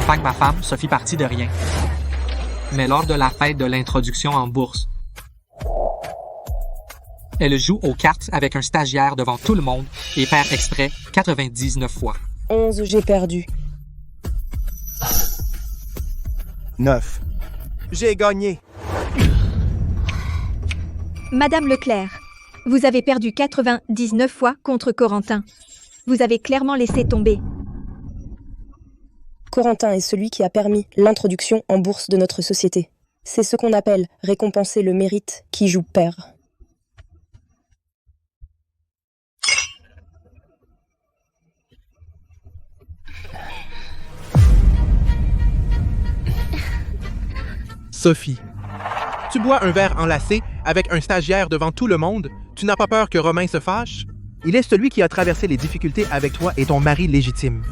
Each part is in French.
j'accompagne ma femme, Sophie partie de rien. Mais lors de la fête de l'introduction en bourse, elle joue aux cartes avec un stagiaire devant tout le monde et perd exprès 99 fois. 11, j'ai perdu. 9. J'ai gagné. Madame Leclerc, vous avez perdu 99 fois contre Corentin. Vous avez clairement laissé tomber. Corentin est celui qui a permis l'introduction en bourse de notre société. C'est ce qu'on appelle récompenser le mérite qui joue pair. Sophie, tu bois un verre enlacé avec un stagiaire devant tout le monde? Tu n'as pas peur que Romain se fâche? Il est celui qui a traversé les difficultés avec toi et ton mari légitime.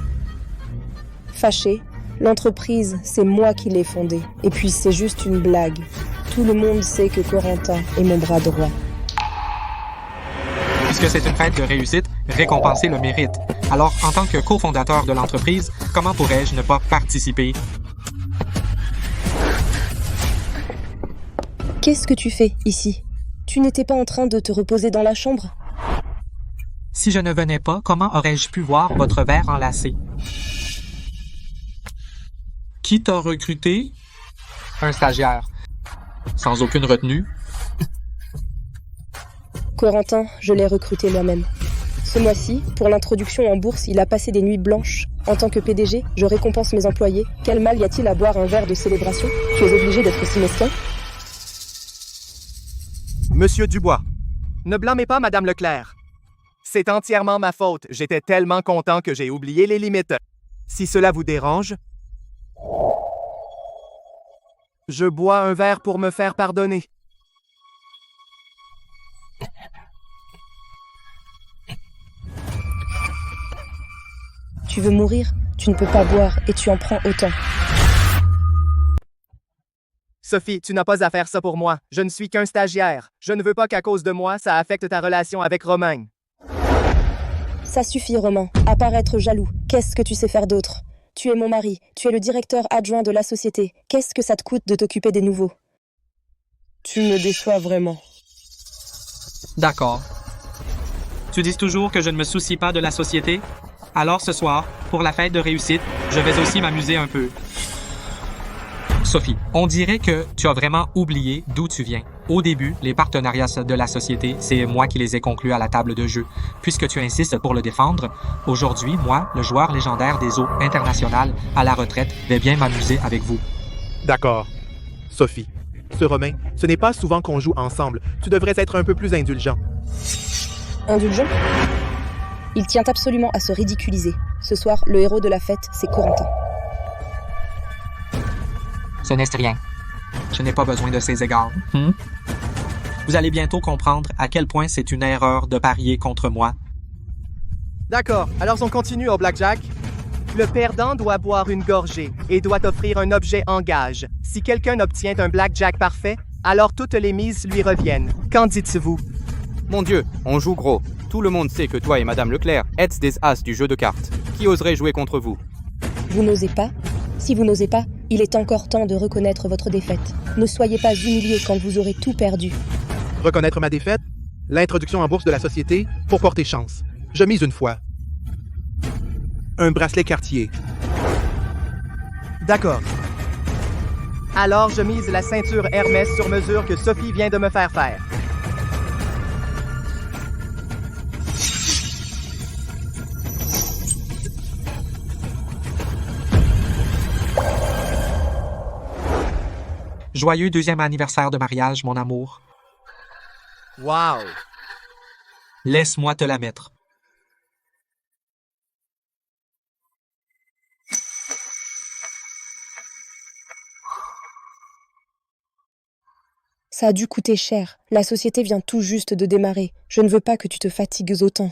Fâché, l'entreprise, c'est moi qui l'ai fondée. Et puis c'est juste une blague. Tout le monde sait que Corentin est mon bras droit. Puisque c'est une fête de réussite, récompenser le mérite. Alors, en tant que cofondateur de l'entreprise, comment pourrais-je ne pas participer? Qu'est-ce que tu fais ici? Tu n'étais pas en train de te reposer dans la chambre? Si je ne venais pas, comment aurais-je pu voir votre verre enlacé? Qui t'a recruté? Un stagiaire. Sans aucune retenue. Corentin, je l'ai recruté moi-même. Ce mois-ci, pour l'introduction en bourse, il a passé des nuits blanches. En tant que PDG, je récompense mes employés. Quel mal y a-t-il à boire un verre de célébration? Tu es obligé d'être si mesquin? Monsieur Dubois, ne blâmez pas Madame Leclerc. C'est entièrement ma faute. J'étais tellement content que j'ai oublié les limites. Si cela vous dérange, je bois un verre pour me faire pardonner. Tu veux mourir? Tu ne peux pas boire et tu en prends autant. Sophie, tu n'as pas à faire ça pour moi. Je ne suis qu'un stagiaire. Je ne veux pas qu'à cause de moi, ça affecte ta relation avec Romain. Ça suffit, Romain. À part être jaloux, qu'est-ce que tu sais faire d'autre? Tu es mon mari, tu es le directeur adjoint de la société. Qu'est-ce que ça te coûte de t'occuper des nouveaux? Tu me déçois vraiment. D'accord. Tu dis toujours que je ne me soucie pas de la société? Alors ce soir, pour la fête de réussite, je vais aussi m'amuser un peu. Sophie, on dirait que tu as vraiment oublié d'où tu viens. Au début, les partenariats de la société, c'est moi qui les ai conclus à la table de jeu. Puisque tu insistes pour le défendre, aujourd'hui, moi, le joueur légendaire des eaux internationales à la retraite, vais bien m'amuser avec vous. D'accord. Sophie, ce Romain, ce n'est pas souvent qu'on joue ensemble. Tu devrais être un peu plus indulgent. Indulgent? Il tient absolument à se ridiculiser. Ce soir, le héros de la fête, c'est Corentin. Ce n'est rien. Je n'ai pas besoin de ces égards. Vous allez bientôt comprendre à quel point c'est une erreur de parier contre moi. D'accord, alors on continue au blackjack. Le perdant doit boire une gorgée et doit offrir un objet en gage. Si quelqu'un obtient un blackjack parfait, alors toutes les mises lui reviennent. Qu'en dites-vous? Mon Dieu, on joue gros. Tout le monde sait que toi et Madame Leclerc êtes des as du jeu de cartes. Qui oserait jouer contre vous? Vous n'osez pas? Si vous n'osez pas, il est encore temps de reconnaître votre défaite. Ne soyez pas humiliés quand vous aurez tout perdu. Reconnaître ma défaite? L'introduction en bourse de la société pour porter chance. Je mise une fois. Un bracelet Cartier. D'accord. Alors je mise la ceinture Hermès sur mesure que Sophie vient de me faire faire. Joyeux 2e anniversaire de mariage, mon amour. Wow! Laisse-moi te la mettre. Ça a dû coûter cher. La société vient tout juste de démarrer. Je ne veux pas que tu te fatigues autant.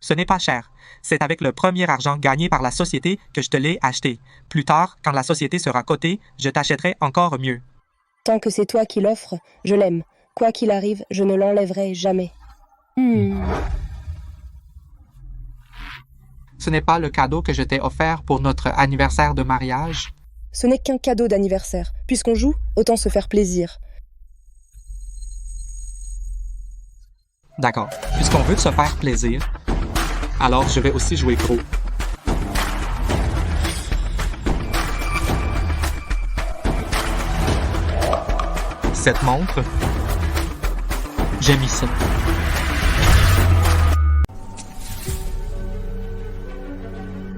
Ce n'est pas cher. C'est avec le premier argent gagné par la société que je te l'ai acheté. Plus tard, quand la société sera cotée, je t'achèterai encore mieux. Tant que c'est toi qui l'offres, je l'aime. Quoi qu'il arrive, je ne l'enlèverai jamais. Ce n'est pas le cadeau que je t'ai offert pour notre anniversaire de mariage? Ce n'est qu'un cadeau d'anniversaire. Puisqu'on joue, autant se faire plaisir. D'accord. Puisqu'on veut se faire plaisir, alors je vais aussi jouer gros. Cette montre, j'ai mis ça.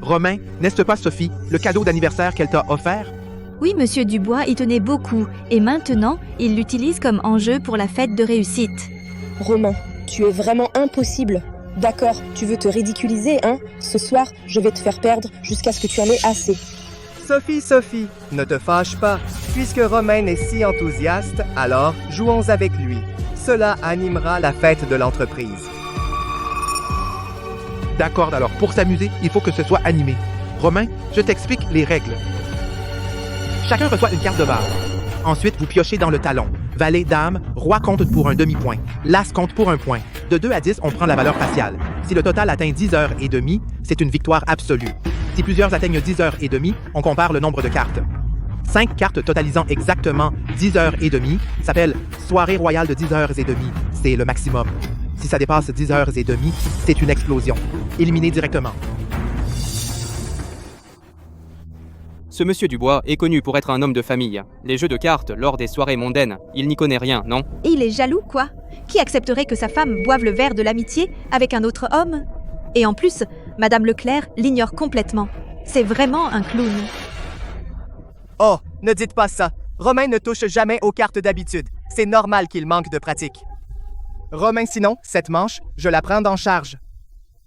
Romain, n'est-ce pas Sophie, le cadeau d'anniversaire qu'elle t'a offert? Oui, Monsieur Dubois y tenait beaucoup, et maintenant, il l'utilise comme enjeu pour la fête de réussite. Romain, tu es vraiment impossible. D'accord, tu veux te ridiculiser, hein? Ce soir, je vais te faire perdre jusqu'à ce que tu en aies assez. Sophie, ne te fâche pas. Puisque Romain est si enthousiaste, alors jouons avec lui. Cela animera la fête de l'entreprise. D'accord, alors pour s'amuser, il faut que ce soit animé. Romain, je t'explique les règles. Chacun reçoit une carte de base. Ensuite, vous piochez dans le talon. Valet, dame, roi compte pour un demi-point. L'as compte pour un point. De 2 à 10, on prend la valeur faciale. Si le total atteint 10 heures et demie, c'est une victoire absolue. Si plusieurs atteignent 10 heures et demie, on compare le nombre de cartes. 5 cartes totalisant exactement 10 heures et demie s'appellent soirée royale de 10 heures et demie. C'est le maximum. Si ça dépasse 10 heures et demie, c'est une explosion. Éliminé directement. Ce monsieur Dubois est connu pour être un homme de famille. Les jeux de cartes lors des soirées mondaines, il n'y connaît rien, non? Et il est jaloux, quoi? Qui accepterait que sa femme boive le verre de l'amitié avec un autre homme? Et en plus, Madame Leclerc l'ignore complètement. C'est vraiment un clown. Oh, ne dites pas ça. Romain ne touche jamais aux cartes d'habitude. C'est normal qu'il manque de pratique. Romain, sinon, cette manche, je la prends en charge.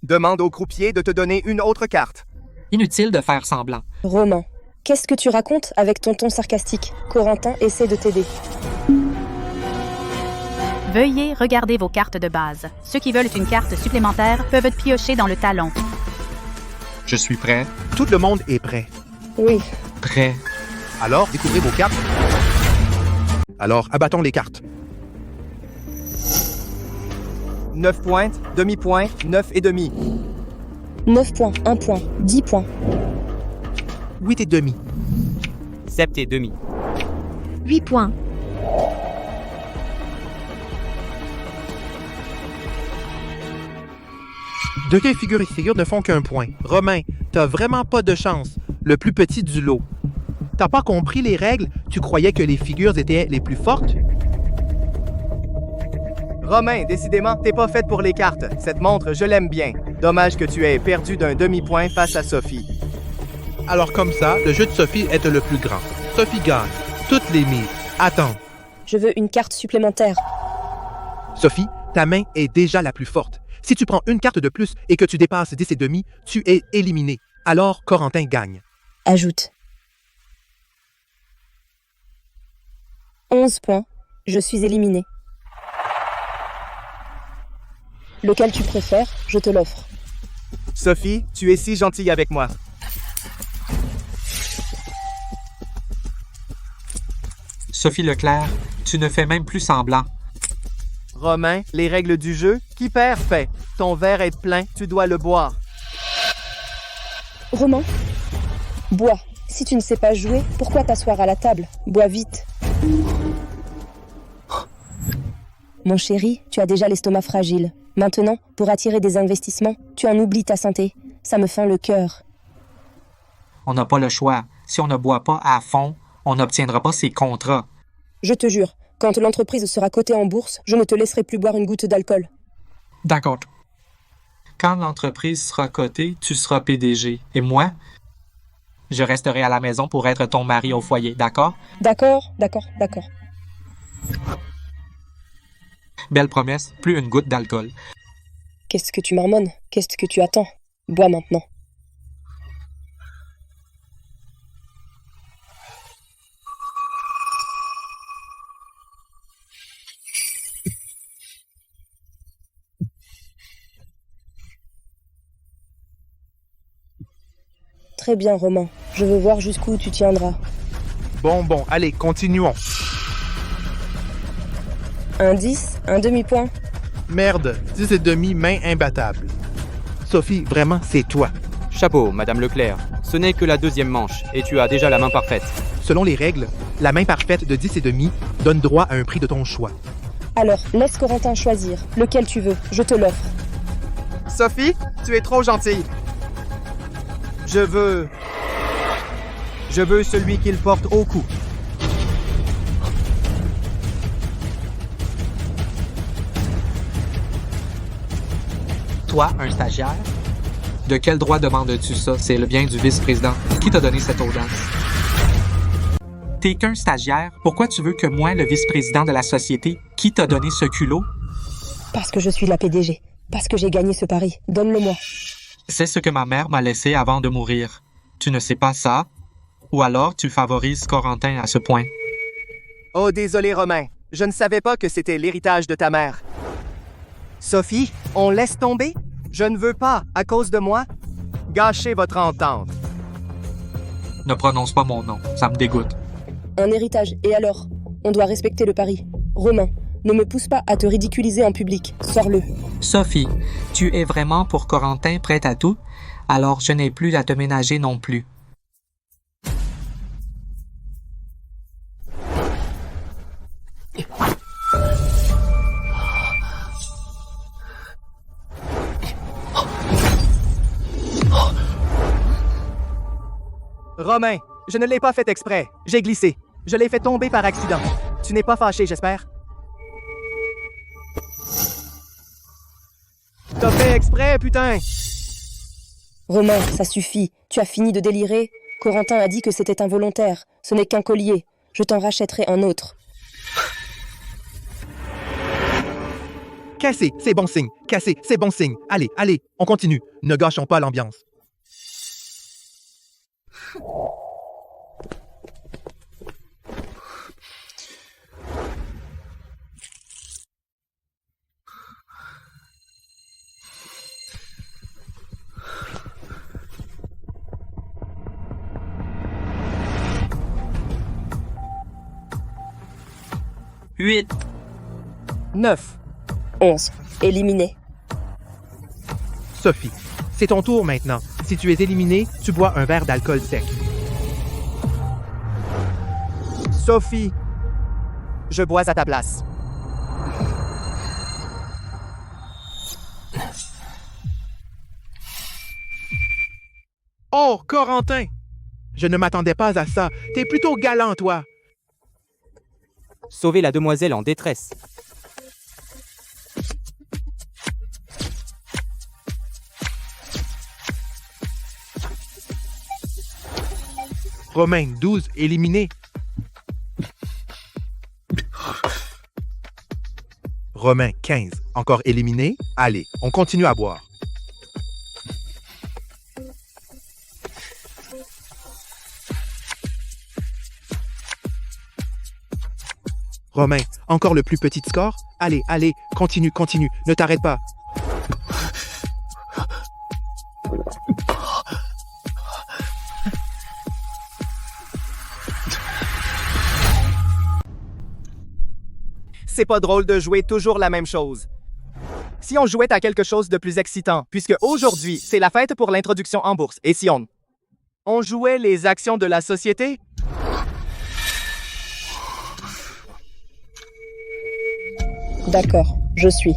Demande au croupier de te donner une autre carte. Inutile de faire semblant. Romain, qu'est-ce que tu racontes avec ton ton sarcastique? Corentin essaie de t'aider. Veuillez regarder vos cartes de base. Ceux qui veulent une carte supplémentaire peuvent piocher dans le talon. Je suis prêt. Tout le monde est prêt. Oui, Prêt. Alors, découvrez vos cartes. Alors, abattons les cartes. 9 pointes, demi-point, 9 et demi. 9 points, 1 point, 10 points. 8 et demi. 7 et demi. 8 points. Deux cas figure et figure ne font qu'un point. Romain, t'as vraiment pas de chance. Le plus petit du lot. T'as pas compris les règles? Tu croyais que les figures étaient les plus fortes? Romain, décidément, t'es pas faite pour les cartes. Cette montre, je l'aime bien. Dommage que tu aies perdu d'un demi-point face à Sophie. Alors comme ça, le jeu de Sophie est le plus grand. Sophie gagne. Toutes les mises. Attends. Je veux une carte supplémentaire. Sophie, ta main est déjà la plus forte. Si tu prends une carte de plus et que tu dépasses 10 et demi, tu es éliminé. Alors Corentin gagne. Ajoute. 11 points. Je suis éliminé. Lequel tu préfères, je te l'offre. Sophie, tu es si gentille avec moi. Sophie Leclerc, tu ne fais même plus semblant. Romain, les règles du jeu, qui perd fait. Ton verre est plein, tu dois le boire. Romain, bois. Si tu ne sais pas jouer, pourquoi t'asseoir à la table? Bois vite. Mon chéri, tu as déjà l'estomac fragile. Maintenant, pour attirer des investissements, tu en oublies ta santé. Ça me fend le cœur. On n'a pas le choix. Si on ne boit pas à fond, on n'obtiendra pas ces contrats. Je te jure, quand l'entreprise sera cotée en bourse, je ne te laisserai plus boire une goutte d'alcool. D'accord. Quand l'entreprise sera cotée, tu seras PDG. Et moi, je resterai à la maison pour être ton mari au foyer, d'accord? D'accord. Belle promesse, plus une goutte d'alcool. Qu'est-ce que tu marmonnes? Qu'est-ce que tu attends? Bois maintenant. Très bien, Romain. Je veux voir jusqu'où tu tiendras. Bon, allez, continuons. Un 10, un demi-point. Merde, 10 et demi, main imbattable. Sophie, vraiment, c'est toi. Chapeau, Madame Leclerc. Ce n'est que la deuxième manche, et tu as déjà la main parfaite. Selon les règles, la main parfaite de 10,5 donne droit à un prix de ton choix. Alors, laisse Corentin choisir. Lequel tu veux, je te l'offre. Sophie, tu es trop gentille. Je veux celui qu'il porte au cou. Toi, un stagiaire? De quel droit demandes-tu ça? C'est le bien du vice-président. Qui t'a donné cette audace? T'es qu'un stagiaire. Pourquoi tu veux que moi, le vice-président de la société, qui t'a donné ce culot? Parce que je suis la PDG. Parce que j'ai gagné ce pari. Donne-le-moi. C'est ce que ma mère m'a laissé avant de mourir. Tu ne sais pas ça? Ou alors tu favorises Corentin à ce point? Oh, désolé, Romain. Je ne savais pas que c'était l'héritage de ta mère. Sophie, on laisse tomber? Je ne veux pas, à cause de moi, gâcher votre entente. Ne prononce pas mon nom, ça me dégoûte. Un héritage, et alors? On doit respecter le pari. Romain, ne me pousse pas à te ridiculiser en public. Sors-le. Sophie, tu es vraiment pour Corentin prête à tout? Alors je n'ai plus à te ménager non plus. Romain, je ne l'ai pas fait exprès. J'ai glissé. Je l'ai fait tomber par accident. Tu n'es pas fâché, j'espère? T'as fait exprès, putain! Romain, ça suffit. Tu as fini de délirer? Corentin a dit que c'était involontaire. Ce n'est qu'un collier. Je t'en rachèterai un autre. Cassé, c'est bon signe. Cassé, c'est bon signe. Allez, allez, on continue. Ne gâchons pas l'ambiance. Huit. 9. 11. Éliminé. Sophie, c'est ton tour maintenant. Si tu es éliminé, tu bois un verre d'alcool sec. Sophie, je bois à ta place. Oh, Corentin! Je ne m'attendais pas à ça. T'es plutôt galant, toi. Sauver la demoiselle en détresse. Romain, 12, éliminé. Romain, 15, encore éliminé. Allez, on continue à boire. Romain, encore le plus petit score? Allez, allez, continue, continue, ne t'arrête pas. C'est pas drôle de jouer toujours la même chose. Si on jouait à quelque chose de plus excitant, puisque aujourd'hui, c'est la fête pour l'introduction en bourse, et si on jouait les actions de la société? D'accord, je suis.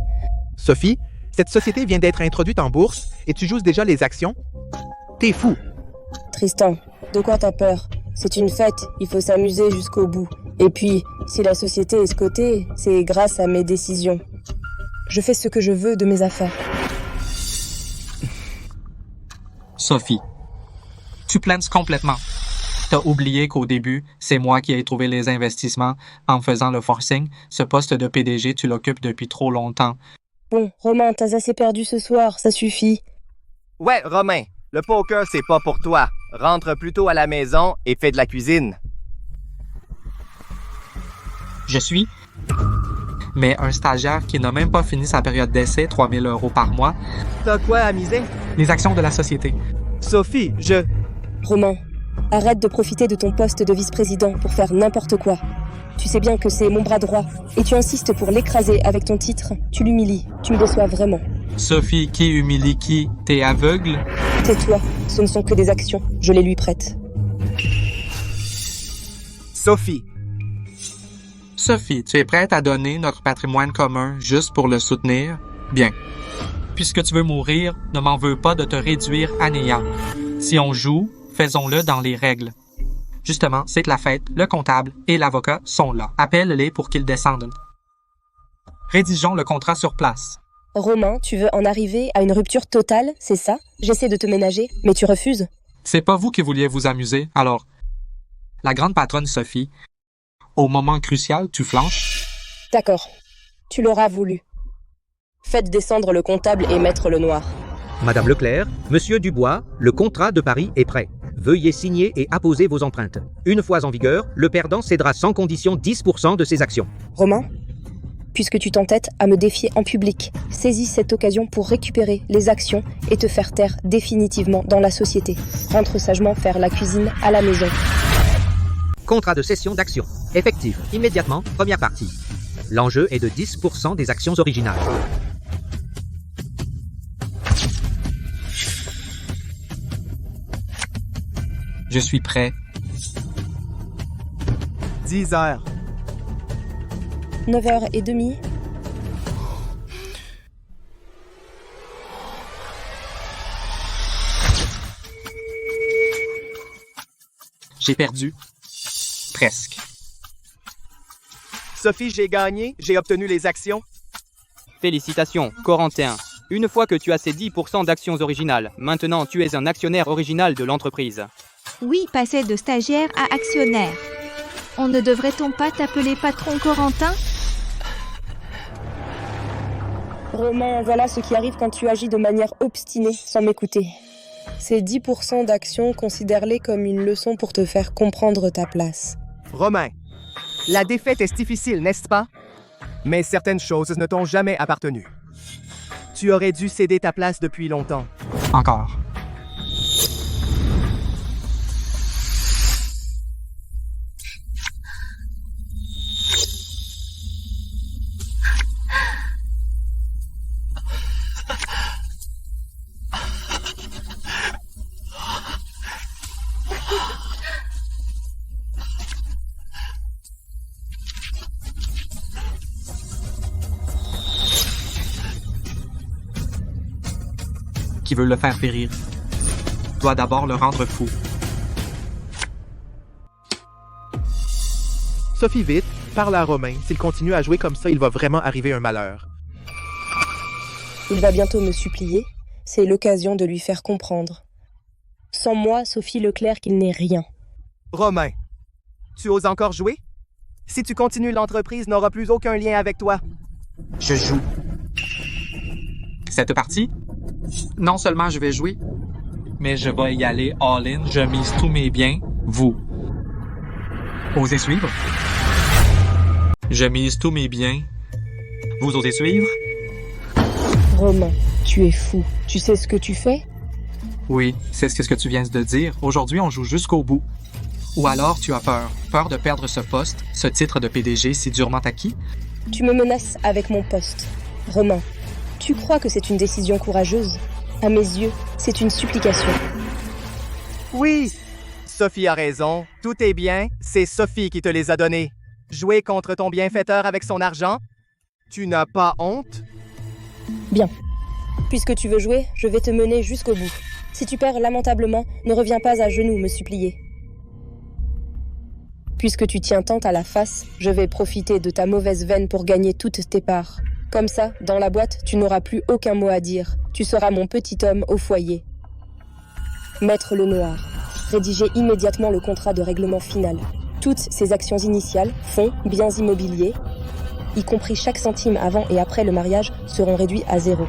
Sophie, cette société vient d'être introduite en bourse et tu joues déjà les actions? T'es fou. Tristan, de quoi t'as peur? C'est une fête, il faut s'amuser jusqu'au bout. Et puis, si la société est scotée, c'est grâce à mes décisions. Je fais ce que je veux de mes affaires. Sophie, tu planes complètement. T'as oublié qu'au début, c'est moi qui ai trouvé les investissements en faisant le forcing. Ce poste de PDG, tu l'occupes depuis trop longtemps. Bon, Romain, t'as assez perdu ce soir, ça suffit. Ouais, Romain, le poker, c'est pas pour toi. Rentre plutôt à la maison et fais de la cuisine. Je suis... Mais un stagiaire qui n'a même pas fini sa période d'essai, 3 000 € par mois. T'as quoi à miser? Les actions de la société. Sophie, Romain, arrête de profiter de ton poste de vice-président pour faire n'importe quoi. Tu sais bien que c'est mon bras droit, et tu insistes pour l'écraser avec ton titre. Tu l'humilies, tu me déçois vraiment. Sophie, qui humilie qui? T'es aveugle? Tais-toi, ce ne sont que des actions, je les lui prête. Sophie, Sophie, tu es prête à donner notre patrimoine commun juste pour le soutenir? Bien. Puisque tu veux mourir, ne m'en veux pas de te réduire à néant. Si on joue, faisons-le dans les règles. Justement, c'est que la fête, le comptable et l'avocat sont là. Appelle-les pour qu'ils descendent. Rédigeons le contrat sur place. Romain, tu veux en arriver à une rupture totale, c'est ça? J'essaie de te ménager, mais tu refuses. C'est pas vous qui vouliez vous amuser, alors... La grande patronne Sophie, au moment crucial, tu flanches? D'accord, tu l'auras voulu. Faites descendre le comptable et mettre le noir. Madame Leclerc, Monsieur Dubois, le contrat de Paris est prêt. Veuillez signer et apposer vos empreintes. Une fois en vigueur, le perdant cédera sans condition 10% de ses actions. Romain, puisque tu t'entêtes à me défier en public, saisis cette occasion pour récupérer les actions et te faire taire définitivement dans la société. Rentre sagement faire la cuisine à la maison. Contrat de cession d'actions. Effectif. Immédiatement, première partie. L'enjeu est de 10% des actions originales. Je suis prêt. 10 heures. 9h30. J'ai perdu. Presque. Sophie, j'ai gagné, j'ai obtenu les actions. Félicitations, Corentin. Une fois que tu as ces 10% d'actions originales, maintenant tu es un actionnaire original de l'entreprise. Oui, passer de stagiaire à actionnaire. On ne devrait-on pas t'appeler patron Corentin? Romain, voilà ce qui arrive quand tu agis de manière obstinée sans m'écouter. Ces 10% d'actions, considère-les comme une leçon pour te faire comprendre ta place. Romain, la défaite est difficile, n'est-ce pas? Mais certaines choses ne t'ont jamais appartenu. Tu aurais dû céder ta place depuis longtemps. Encore. Qui veut le faire périr doit d'abord le rendre fou. Sophie, vite, parle à Romain. S'il continue à jouer comme ça, il va vraiment arriver un malheur. Il va bientôt me supplier. C'est l'occasion de lui faire comprendre. Sans moi, Sophie Leclerc, qu'il n'est rien. Romain, tu oses encore jouer? Si tu continues, l'entreprise n'aura plus aucun lien avec toi. Je joue. Cette partie, non seulement je vais jouer, mais je vais y aller all-in. Je mise tous mes biens, vous. Osez suivre? Je mise tous mes biens. Vous osez suivre? Romain, tu es fou. Tu sais ce que tu fais? Oui, c'est ce que tu viens de dire. Aujourd'hui, on joue jusqu'au bout. Ou alors tu as peur. Peur de perdre ce poste, ce titre de PDG si durement acquis? Tu me menaces avec mon poste. Romain, tu crois que c'est une décision courageuse? À mes yeux, c'est une supplication. Oui, Sophie a raison. Tout est bien. C'est Sophie qui te les a donnés. Jouer contre ton bienfaiteur avec son argent? Tu n'as pas honte? Bien. Puisque tu veux jouer, je vais te mener jusqu'au bout. Si tu perds lamentablement, ne reviens pas à genoux me supplier. Puisque tu tiens tant à la face, je vais profiter de ta mauvaise veine pour gagner toutes tes parts. Comme ça, dans la boîte, tu n'auras plus aucun mot à dire. Tu seras mon petit homme au foyer. Mettre le noir. Rédiger immédiatement le contrat de règlement final. Toutes ces actions initiales, fonds, biens immobiliers, y compris chaque centime avant et après le mariage, seront réduits à 0.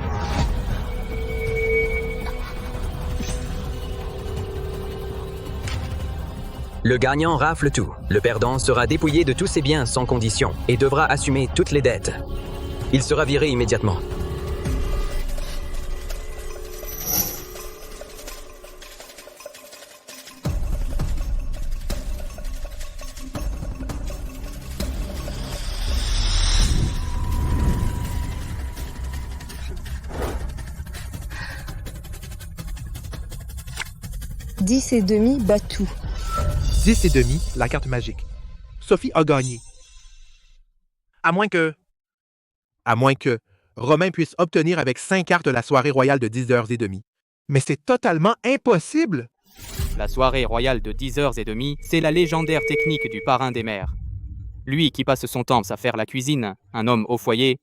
Le gagnant rafle tout. Le perdant sera dépouillé de tous ses biens sans condition et devra assumer toutes les dettes. Il sera viré immédiatement. 10 et demi bat tout. 10 et demi, la carte magique. Sophie a gagné. À moins que Romain puisse obtenir avec 5 cartes la soirée royale de 10h30. Mais c'est totalement impossible! La soirée royale de 10h30, c'est la légendaire technique du parrain des mers. Lui qui passe son temps à faire la cuisine, un homme au foyer,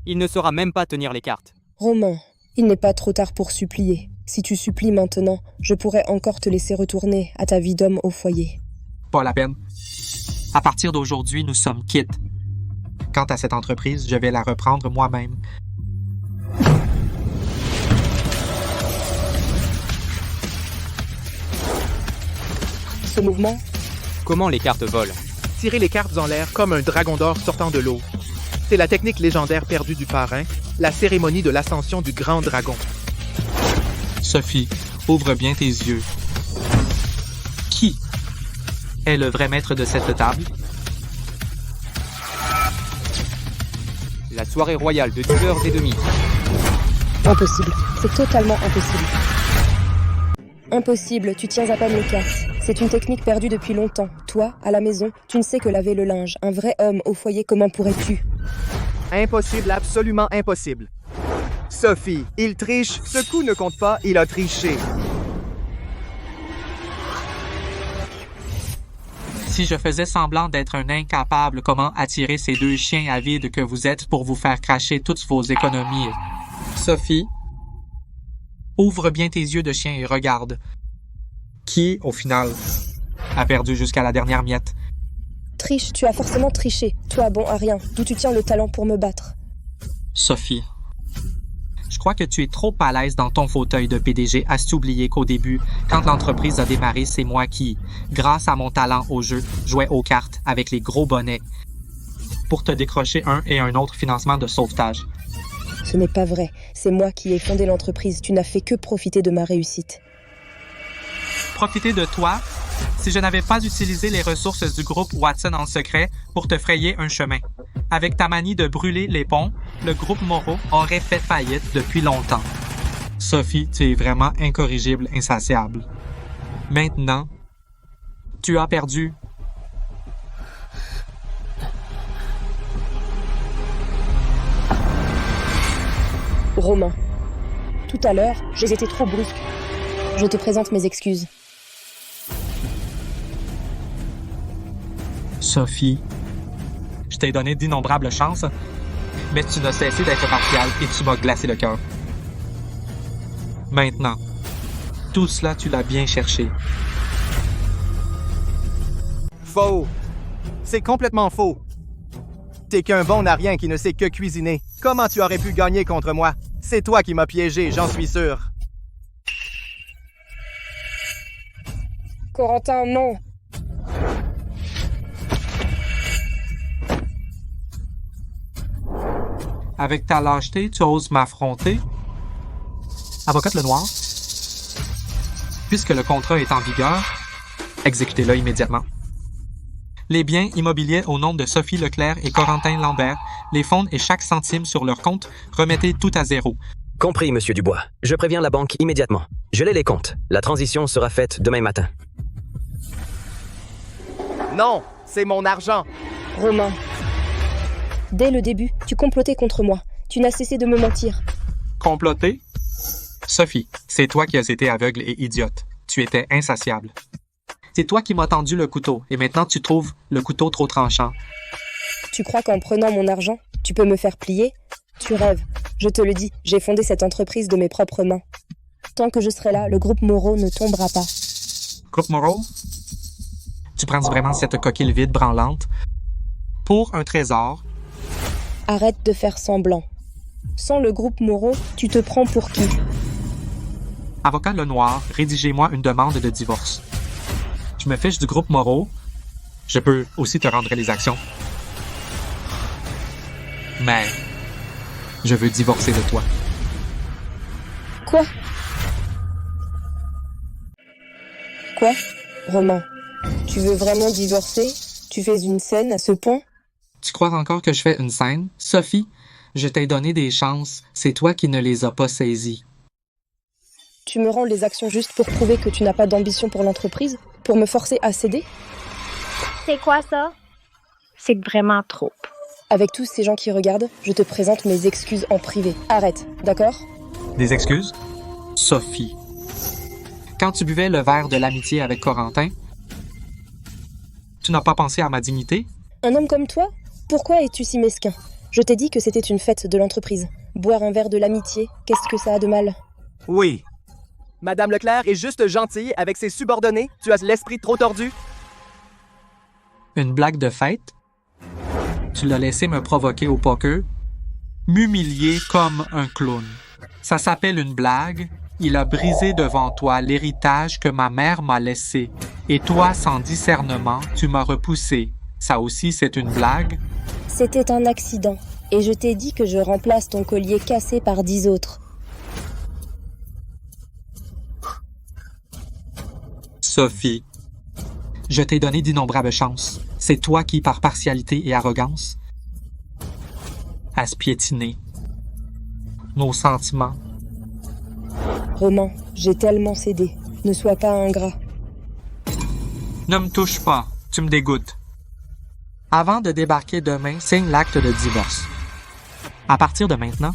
il ne saura même pas tenir les cartes. Romain, il n'est pas trop tard pour supplier. Si tu supplies maintenant, je pourrais encore te laisser retourner à ta vie d'homme au foyer. Pas la peine. À partir d'aujourd'hui, nous sommes quittes. Quant à cette entreprise, je vais la reprendre moi-même. Ce mouvement, Comment les cartes volent? Tirer les cartes en l'air comme un dragon d'or sortant de l'eau. C'est la technique légendaire perdue du parrain, la cérémonie de l'ascension du grand dragon. Sophie, ouvre bien tes yeux. Qui est le vrai maître de cette table? La soirée royale de 10h30. impossible. C'est totalement impossible. Impossible, tu tiens à peine les cartes. C'est une technique perdue depuis longtemps. Toi, à la maison, tu ne sais que laver le linge. Un vrai homme au foyer, comment pourrais-tu? Impossible, absolument impossible. Sophie, il triche. Ce coup ne compte pas, il a triché. Si je faisais semblant d'être un incapable, comment attirer ces deux chiens avides que vous êtes pour vous faire cracher toutes vos économies? Sophie, ouvre bien tes yeux de chien et regarde. Qui, au final, a perdu jusqu'à la dernière miette? Triche, tu as forcément triché. Toi, bon à rien. D'où tu tiens le talent pour me battre? Sophie, je crois que tu es trop à l'aise dans ton fauteuil de PDG à s'oublier qu'au début, quand l'entreprise a démarré, c'est moi qui, grâce à mon talent au jeu, jouais aux cartes avec les gros bonnets pour te décrocher un et un autre financement de sauvetage. Ce n'est pas vrai. C'est moi qui ai fondé l'entreprise. Tu n'as fait que profiter de ma réussite. Profiter de toi si je n'avais pas utilisé les ressources du groupe Watson en secret pour te frayer un chemin. Avec ta manie de brûler les ponts, le groupe Moreau aurait fait faillite depuis longtemps. Sophie, tu es vraiment incorrigible, insatiable. Maintenant, tu as perdu. Romain, tout à l'heure, j'ai été trop brusque. Je te présente mes excuses. Sophie, je t'ai donné d'innombrables chances, mais tu n'as cessé d'être partial et tu m'as glacé le cœur. Maintenant, tout cela, tu l'as bien cherché. Faux. C'est complètement faux. T'es qu'un bon à rien qui ne sait que cuisiner. Comment tu aurais pu gagner contre moi? C'est toi qui m'as piégé, j'en suis sûr. Corentin, non. Avec ta lâcheté, tu oses m'affronter? Avocate Lenoir, puisque le contrat est en vigueur, exécutez-le immédiatement. Les biens immobiliers au nom de Sophie Leclerc et Corentin Lambert, les fonds et chaque centime sur leur compte, remettez tout à zéro. Compris, monsieur Dubois. Je préviens la banque immédiatement. Gelez les comptes. La transition sera faite demain matin. Non, c'est mon argent. Romain, dès le début, tu complotais contre moi. Tu n'as cessé de me mentir. Comploter? Sophie, c'est toi qui as été aveugle et idiote. Tu étais insatiable. C'est toi qui m'as tendu le couteau, et maintenant tu trouves le couteau trop tranchant. Tu crois qu'en prenant mon argent, tu peux me faire plier? Tu rêves. Je te le dis, j'ai fondé cette entreprise de mes propres mains. Tant que je serai là, le groupe Moreau ne tombera pas. Groupe Moreau? Tu prends vraiment cette coquille vide branlante pour un trésor? Arrête de faire semblant. Sans le groupe Moreau, tu te prends pour qui? Avocat Lenoir, rédigez-moi une demande de divorce. Je me fiche du groupe Moreau. Je peux aussi te rendre les actions. Mais je veux divorcer de toi. Quoi? Quoi? Romain, tu veux vraiment divorcer? Tu fais une scène à ce point? Tu crois encore que je fais une scène? Sophie, je t'ai donné des chances. C'est toi qui ne les as pas saisies. Tu me rends les actions juste pour prouver que tu n'as pas d'ambition pour l'entreprise? Pour me forcer à céder? C'est quoi ça? C'est vraiment trop. Avec tous ces gens qui regardent, je te présente mes excuses en privé. Arrête, d'accord? Des excuses? Sophie. Quand tu buvais le verre de l'amitié avec Corentin, tu n'as pas pensé à ma dignité? Un homme comme toi? Pourquoi es-tu si mesquin? Je t'ai dit que c'était une fête de l'entreprise. Boire un verre de l'amitié, qu'est-ce que ça a de mal? Oui. Madame Leclerc est juste gentille avec ses subordonnés. Tu as l'esprit trop tordu. Une blague de fête? Tu l'as laissé me provoquer au poker? M'humilier comme un clown. Ça s'appelle une blague. Il a brisé devant toi l'héritage que ma mère m'a laissé. Et toi, sans discernement, tu m'as repoussé. Ça aussi, c'est une blague? C'était un accident. Et je t'ai dit que je remplace ton collier cassé par 10 autres. Sophie, je t'ai donné d'innombrables chances. C'est toi qui, par partialité et arrogance, as piétiné nos sentiments. Roman, j'ai tellement cédé. Ne sois pas ingrat. Ne me touche pas, tu me dégoûtes. Avant de débarquer demain, signe l'acte de divorce. À partir de maintenant,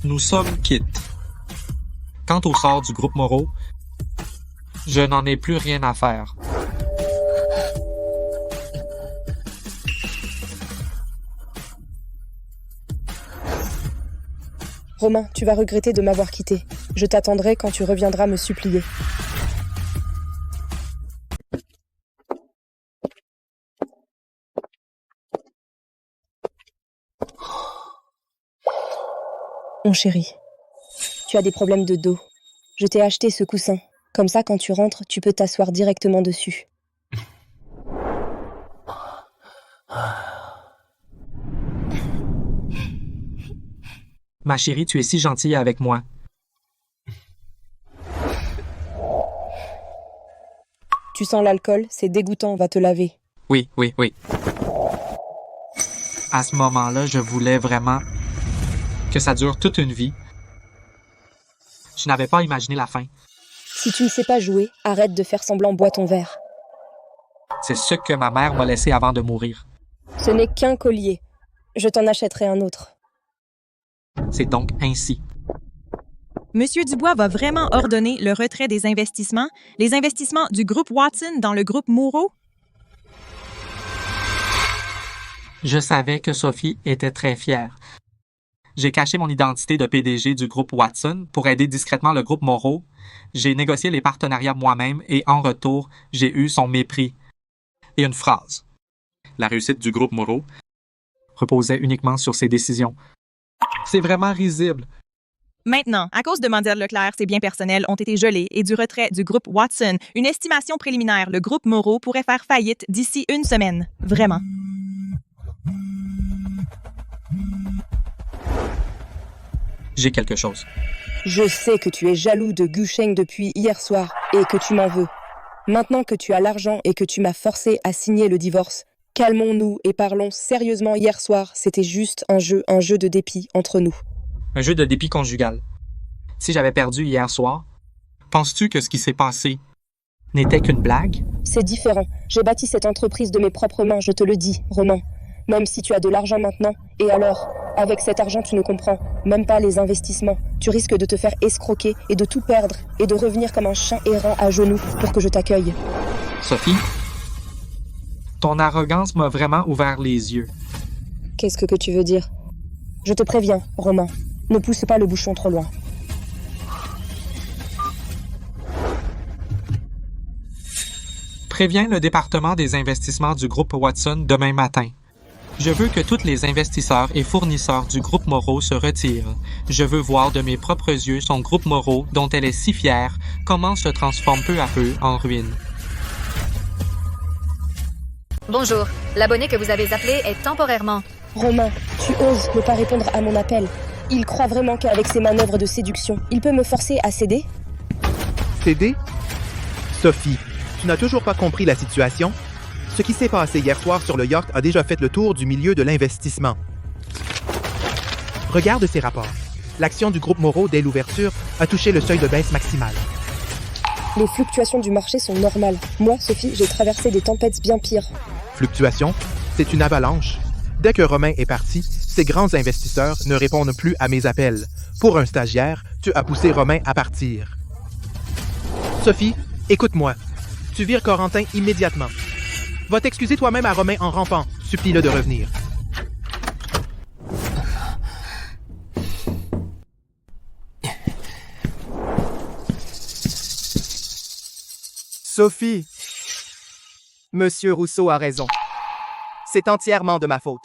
nous sommes quittes. Quant au sort du groupe Moreau, je n'en ai plus rien à faire. Romain, tu vas regretter de m'avoir quitté. Je t'attendrai quand tu reviendras me supplier. Mon chéri, tu as des problèmes de dos. Je t'ai acheté ce coussin. Comme ça, quand tu rentres, tu peux t'asseoir directement dessus. Ma chérie, tu es si gentille avec moi. Tu sens l'alcool, c'est dégoûtant, va te laver. Oui. À ce moment-là, je voulais vraiment que ça dure toute une vie. Je n'avais pas imaginé la fin. Si tu ne sais pas jouer, arrête de faire semblant, bois ton verre. C'est ce que ma mère m'a laissé avant de mourir. Ce n'est qu'un collier. Je t'en achèterai un autre. C'est donc ainsi. Monsieur Dubois va vraiment ordonner le retrait des investissements, les investissements du groupe Watson dans le groupe Moreau? Je savais que Sophie était très fière. J'ai caché mon identité de PDG du groupe Watson pour aider discrètement le groupe Moreau. J'ai négocié les partenariats moi-même et en retour, j'ai eu son mépris. Et une phrase. La réussite du groupe Moreau reposait uniquement sur ses décisions. C'est vraiment risible. Maintenant, à cause de Mandiel Leclerc, ses biens personnels ont été gelés et du retrait du groupe Watson, une estimation préliminaire, le groupe Moreau pourrait faire faillite d'ici une semaine. Vraiment. J'ai quelque chose. Je sais que tu es jaloux de Gusheng depuis hier soir et que tu m'en veux. Maintenant que tu as l'argent et que tu m'as forcé à signer le divorce, calmons-nous et parlons sérieusement. Hier soir, c'était juste un jeu de dépit entre nous. Un jeu de dépit conjugal. Si j'avais perdu hier soir, penses-tu que ce qui s'est passé n'était qu'une blague? C'est différent. J'ai bâti cette entreprise de mes propres mains, je te le dis, Roman. Même si tu as de l'argent maintenant, et alors, avec cet argent, tu ne comprends même pas les investissements. Tu risques de te faire escroquer et de tout perdre et de revenir comme un chien errant à genoux pour que je t'accueille. Sophie, ton arrogance m'a vraiment ouvert les yeux. Qu'est-ce que tu veux dire? Je te préviens, Roman, ne pousse pas le bouchon trop loin. Préviens le département des investissements du groupe Watson demain matin. Je veux que tous les investisseurs et fournisseurs du groupe Moreau se retirent. Je veux voir de mes propres yeux son groupe Moreau, dont elle est si fière, comment se transforme peu à peu en ruine. Bonjour, l'abonné que vous avez appelé est temporairement... Romain, tu oses ne pas répondre à mon appel. Il croit vraiment qu'avec ses manœuvres de séduction, il peut me forcer à céder? Céder? Sophie, tu n'as toujours pas compris la situation? Ce qui s'est passé hier soir sur le yacht a déjà fait le tour du milieu de l'investissement. Regarde ces rapports. L'action du groupe Moreau dès l'ouverture a touché le seuil de baisse maximal. Les fluctuations du marché sont normales. Moi, Sophie, j'ai traversé des tempêtes bien pires. Fluctuation, c'est une avalanche. Dès que Romain est parti, ces grands investisseurs ne répondent plus à mes appels. Pour un stagiaire, tu as poussé Romain à partir. Sophie, écoute-moi. Tu vires Corentin immédiatement. Va t'excuser toi-même à Romain en rampant. Supplie-le de revenir. Sophie, Monsieur Rousseau a raison. C'est entièrement de ma faute.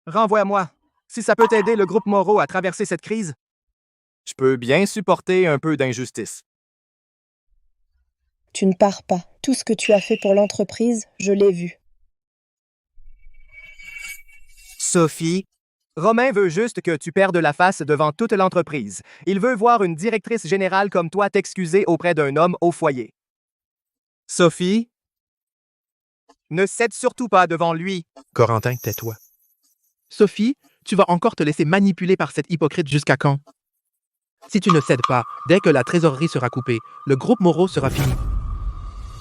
Renvoie-moi. Si ça peut aider le groupe Moreau à traverser cette crise, je peux bien supporter un peu d'injustice. Tu ne pars pas. Tout ce que tu as fait pour l'entreprise, je l'ai vu. Sophie, Romain veut juste que tu perdes la face devant toute l'entreprise. Il veut voir une directrice générale comme toi t'excuser auprès d'un homme au foyer. Sophie, ne cède surtout pas devant lui. Corentin, tais-toi. Sophie, tu vas encore te laisser manipuler par cette hypocrite jusqu'à quand? Si tu ne cèdes pas, dès que la trésorerie sera coupée, le groupe Moreau sera fini.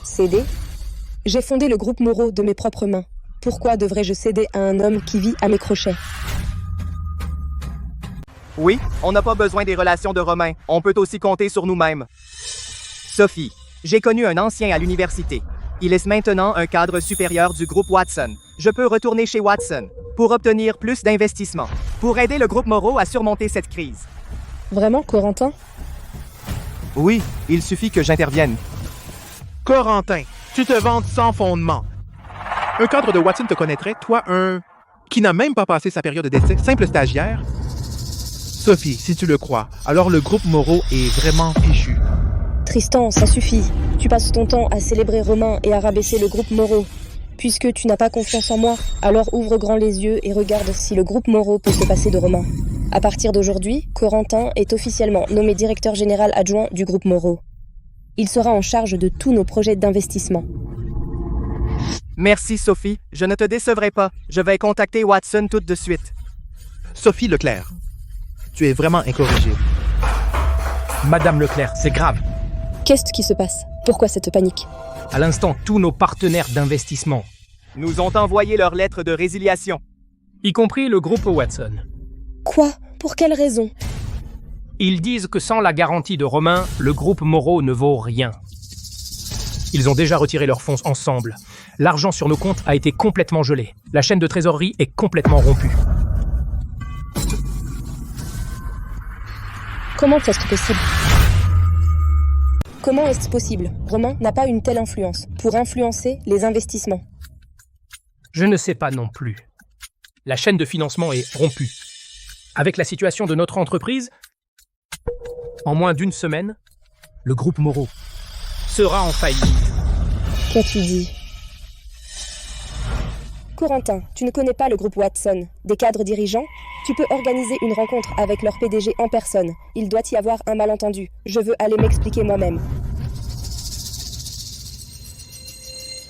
Céder? J'ai fondé le groupe Moreau de mes propres mains. Pourquoi devrais-je céder à un homme qui vit à mes crochets? Oui, on n'a pas besoin des relations de Romain. On peut aussi compter sur nous-mêmes. Sophie, j'ai connu un ancien à l'université. Il est maintenant un cadre supérieur du groupe Watson. Je peux retourner chez Watson pour obtenir plus d'investissement, pour aider le groupe Moreau à surmonter cette crise. Vraiment, Corentin? Oui, il suffit que j'intervienne. Corentin, tu te vantes sans fondement. Un cadre de Watson te connaîtrait, toi, qui n'a même pas passé sa période d'essai, simple stagiaire? Sophie, si tu le crois, alors le groupe Moreau est vraiment fichu. Tristan, ça suffit. Tu passes ton temps à célébrer Romain et à rabaisser le groupe Moreau. Puisque tu n'as pas confiance en moi, alors ouvre grand les yeux et regarde si le groupe Moreau peut se passer de Romain. À partir d'aujourd'hui, Corentin est officiellement nommé directeur général adjoint du groupe Moreau. Il sera en charge de tous nos projets d'investissement. Merci, Sophie. Je ne te décevrai pas. Je vais contacter Watson tout de suite. Sophie Leclerc, tu es vraiment incorrigible. Madame Leclerc, c'est grave. Qu'est-ce qui se passe? Pourquoi cette panique? À l'instant, tous nos partenaires d'investissement, nous ont envoyé leur lettre de résiliation. y compris le groupe Watson. Quoi? Pour quelle raison? Ils disent que sans la garantie de Romain, le groupe Moreau ne vaut rien. Ils ont déjà retiré leurs fonds ensemble. L'argent sur nos comptes a été complètement gelé. La chaîne de trésorerie est complètement rompue. Comment est-ce possible? Comment est-ce possible? Romain n'a pas une telle influence pour influencer les investissements. Je ne sais pas non plus. La chaîne de financement est rompue. Avec la situation de notre entreprise, en moins d'une semaine, le groupe Moreau sera en faillite. Qu'as-tu dit? Corentin, tu ne connais pas le groupe Watson. Des cadres dirigeants? Tu peux organiser une rencontre avec leur PDG en personne. Il doit y avoir un malentendu. Je veux aller m'expliquer moi-même.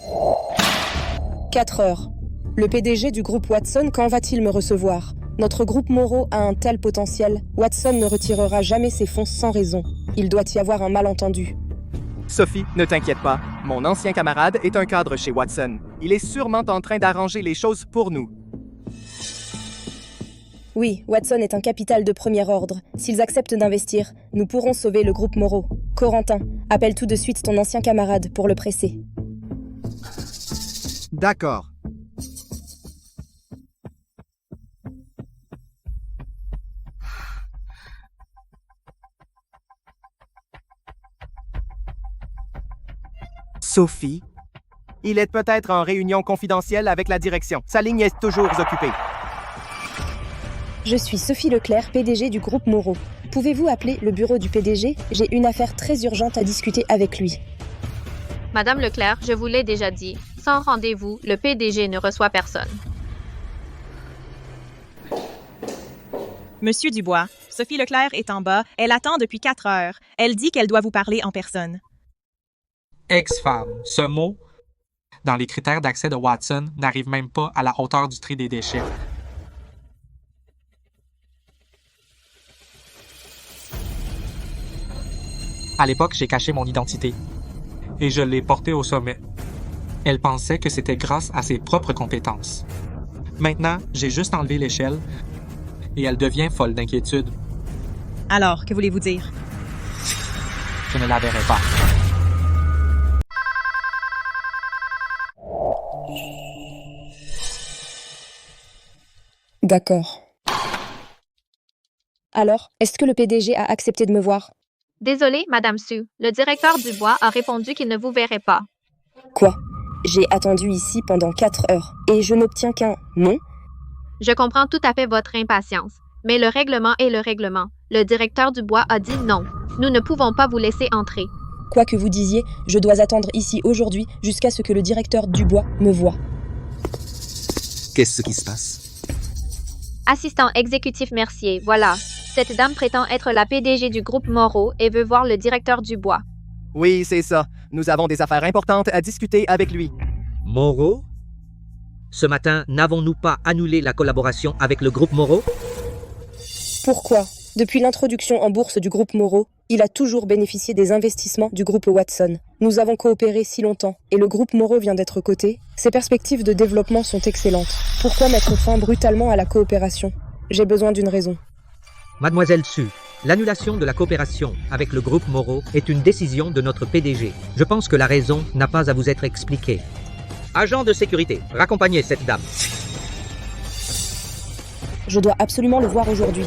« 4 heures. Le PDG du groupe Watson, quand va-t-il me recevoir? Notre groupe Moreau a un tel potentiel. Watson ne retirera jamais ses fonds sans raison. Il doit y avoir un malentendu. » Sophie, ne t'inquiète pas. Mon ancien camarade est un cadre chez Watson. Il est sûrement en train d'arranger les choses pour nous. Oui, Watson est un capital de premier ordre. S'ils acceptent d'investir, nous pourrons sauver le groupe Moreau. Corentin, appelle tout de suite ton ancien camarade pour le presser. D'accord. Sophie, il est peut-être en réunion confidentielle avec la direction. Sa ligne est toujours occupée. Je suis Sophie Leclerc, PDG du groupe Moreau. Pouvez-vous appeler le bureau du PDG? J'ai une affaire très urgente à discuter avec lui. Madame Leclerc, je vous l'ai déjà dit, sans rendez-vous, le PDG ne reçoit personne. Monsieur Dubois, Sophie Leclerc est en bas. Elle attend depuis 4 heures. Elle dit qu'elle doit vous parler en personne. Ex-femme. Ce mot, dans les critères d'accès de Watson, n'arrive même pas à la hauteur du tri des déchets. À l'époque, j'ai caché mon identité. Et je l'ai portée au sommet. Elle pensait que c'était grâce à ses propres compétences. Maintenant, j'ai juste enlevé l'échelle et elle devient folle d'inquiétude. Alors, que voulez-vous dire? Je ne la verrai pas. D'accord. Alors, est-ce que le PDG a accepté de me voir? Désolée, Madame Sue. Le directeur Dubois a répondu qu'il ne vous verrait pas. Quoi? J'ai attendu ici pendant 4 heures et je n'obtiens qu'un non? Je comprends tout à fait votre impatience, mais le règlement est le règlement. Le directeur Dubois a dit non. Nous ne pouvons pas vous laisser entrer. Quoi que vous disiez, je dois attendre ici aujourd'hui jusqu'à ce que le directeur Dubois me voie. Qu'est-ce qui se passe? Assistant exécutif Mercier, voilà. Cette dame prétend être la PDG du groupe Moreau et veut voir le directeur Dubois. Oui, c'est ça. Nous avons des affaires importantes à discuter avec lui. Moreau? Ce matin, n'avons-nous pas annulé la collaboration avec le groupe Moreau? Pourquoi? Depuis l'introduction en bourse du groupe Moreau, il a toujours bénéficié des investissements du groupe Watson. Nous avons coopéré si longtemps et le groupe Moreau vient d'être coté. Ses perspectives de développement sont excellentes. Pourquoi mettre fin brutalement à la coopération? J'ai besoin d'une raison. Mademoiselle Sue, l'annulation de la coopération avec le groupe Moreau est une décision de notre PDG. Je pense que la raison n'a pas à vous être expliquée. Agent de sécurité, raccompagnez cette dame. Je dois absolument le voir aujourd'hui.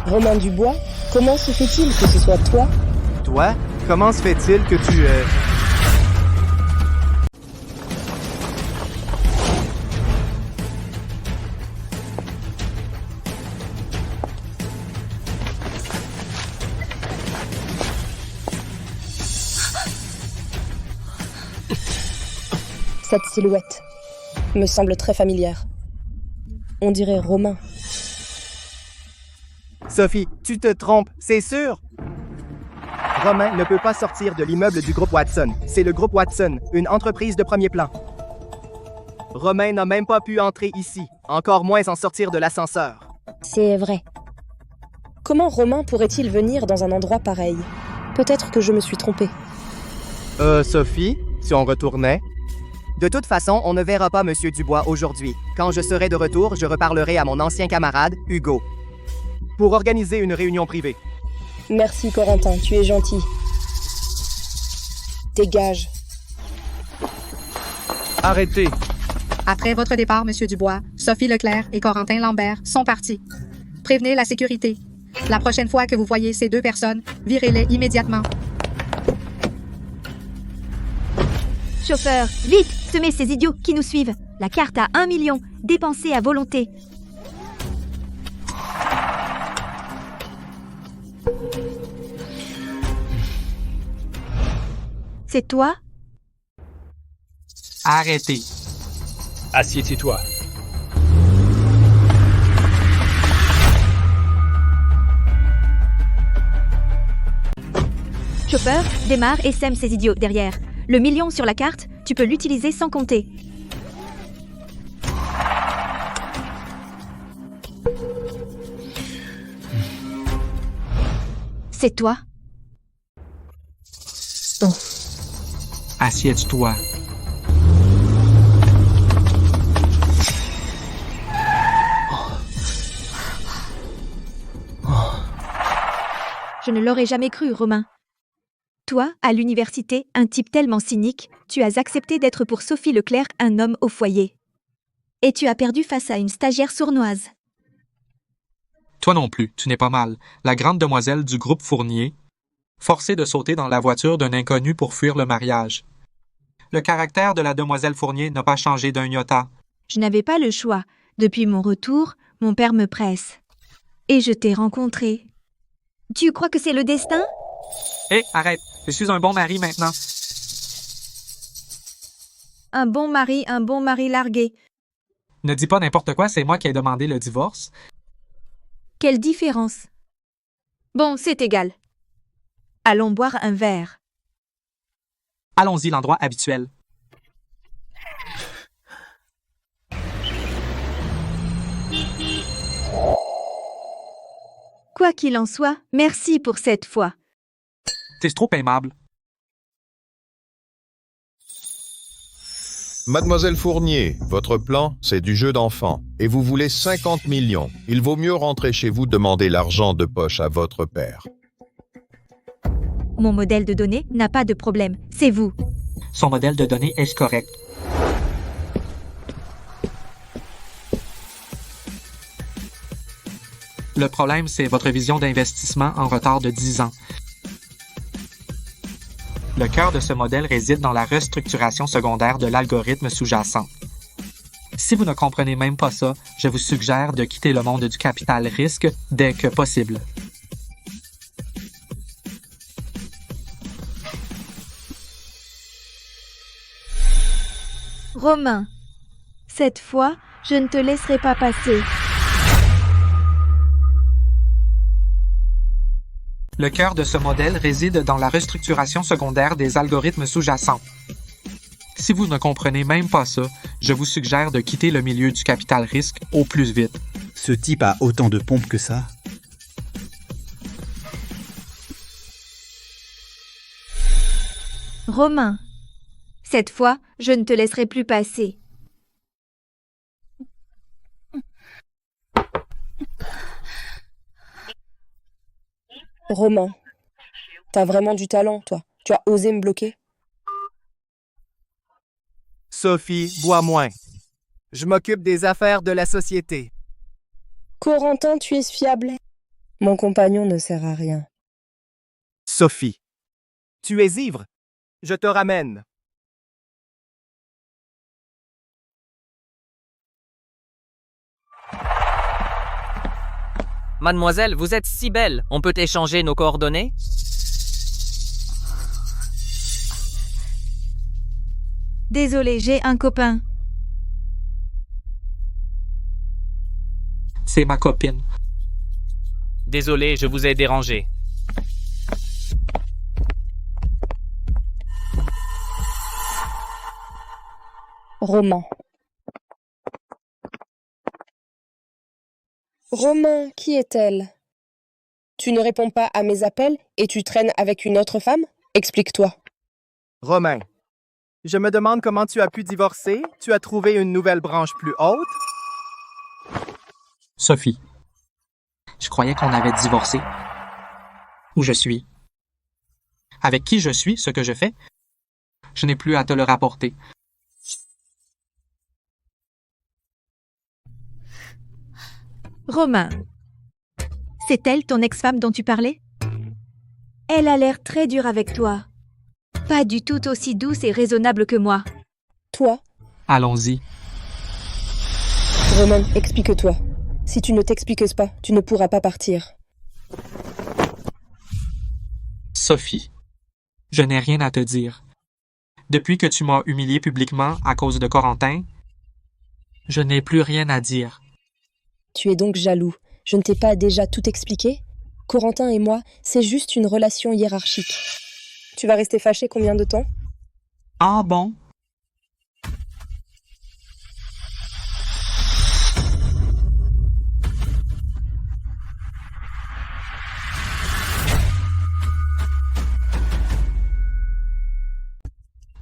Romain Dubois, comment se fait-il que ce soit toi? Toi? Comment se fait-il que tu... Cette silhouette me semble très familière. On dirait Romain. Sophie, tu te trompes, c'est sûr? Romain ne peut pas sortir de l'immeuble du groupe Watson. C'est le groupe Watson, une entreprise de premier plan. Romain n'a même pas pu entrer ici, encore moins en sortir de l'ascenseur. C'est vrai. Comment Romain pourrait-il venir dans un endroit pareil? Peut-être que je me suis trompée. Sophie, si on retournait? De toute façon, on ne verra pas M. Dubois aujourd'hui. Quand je serai de retour, je reparlerai à mon ancien camarade, Hugo, pour organiser une réunion privée. Merci, Corentin, tu es gentil. Dégage. Arrêtez. Après votre départ, Monsieur Dubois, Sophie Leclerc et Corentin Lambert sont partis. Prévenez la sécurité. La prochaine fois que vous voyez ces deux personnes, virez-les immédiatement. Chauffeur, vite, semez ces idiots qui nous suivent. La carte à 1 million, dépensée à volonté. C'est toi? Arrêtez. Assieds-toi. Chauffeur, démarre et sème ces idiots derrière. Le million sur la carte, tu peux l'utiliser sans compter. C'est toi? Non. Assieds-toi. Je ne l'aurais jamais cru, Romain. Toi, à l'université, un type tellement cynique, tu as accepté d'être pour Sophie Leclerc un homme au foyer. Et tu as perdu face à une stagiaire sournoise. Toi non plus, tu n'es pas mal. La grande demoiselle du groupe Fournier, forcée de sauter dans la voiture d'un inconnu pour fuir le mariage. Le caractère de la demoiselle Fournier n'a pas changé d'un iota. Je n'avais pas le choix. Depuis mon retour, mon père me presse. Et je t'ai rencontré. Tu crois que c'est le destin? Hé, arrête. Je suis un bon mari maintenant. Un bon mari largué. Ne dis pas n'importe quoi, c'est moi qui ai demandé le divorce. Quelle différence? Bon, c'est égal. Allons boire un verre. Allons-y, l'endroit habituel. Quoi qu'il en soit, merci pour cette fois. T'es trop aimable. Mademoiselle Fournier, votre plan, c'est du jeu d'enfant. Et vous voulez 50 millions. Il vaut mieux rentrer chez vous demander l'argent de poche à votre père. Mon modèle de données n'a pas de problème, c'est vous. Son modèle de données est correct. Le problème, c'est votre vision d'investissement en retard de 10 ans. Le cœur de ce modèle réside dans la restructuration secondaire de l'algorithme sous-jacent. Si vous ne comprenez même pas ça, je vous suggère de quitter le monde du capital risque dès que possible. Romain, cette fois, je ne te laisserai pas passer. Le cœur de ce modèle réside dans la restructuration secondaire des algorithmes sous-jacents. Si vous ne comprenez même pas ça, je vous suggère de quitter le milieu du capital risque au plus vite. Ce type a autant de pompe que ça? Romain, cette fois, je ne te laisserai plus passer. Romain, t'as vraiment du talent, toi. Tu as osé me bloquer. Sophie, bois moins. Je m'occupe des affaires de la société. Corentin, tu es fiable. Mon compagnon ne sert à rien. Sophie, tu es ivre. Je te ramène. Mademoiselle, vous êtes si belle. On peut échanger nos coordonnées? Désolé, j'ai un copain. C'est ma copine. Désolé, je vous ai dérangé. Romain. Romain, qui est-elle? Tu ne réponds pas à mes appels et tu traînes avec une autre femme? Explique-toi. Romain, je me demande comment tu as pu divorcer. Tu as trouvé une nouvelle branche plus haute? Sophie, je croyais qu'on avait divorcé. Où je suis? Avec qui je suis, ce que je fais? Je n'ai plus à te le rapporter. Romain, c'est elle ton ex-femme dont tu parlais? Elle a l'air très dure avec toi. Pas du tout aussi douce et raisonnable que moi. Toi? Allons-y. Romain, explique-toi. Si tu ne t'expliques pas, tu ne pourras pas partir. Sophie, je n'ai rien à te dire. Depuis que tu m'as humilié publiquement à cause de Corentin, je n'ai plus rien à dire. Tu es donc jaloux. Je ne t'ai pas déjà tout expliqué? Corentin et moi, c'est juste une relation hiérarchique. Tu vas rester fâché combien de temps? Ah bon?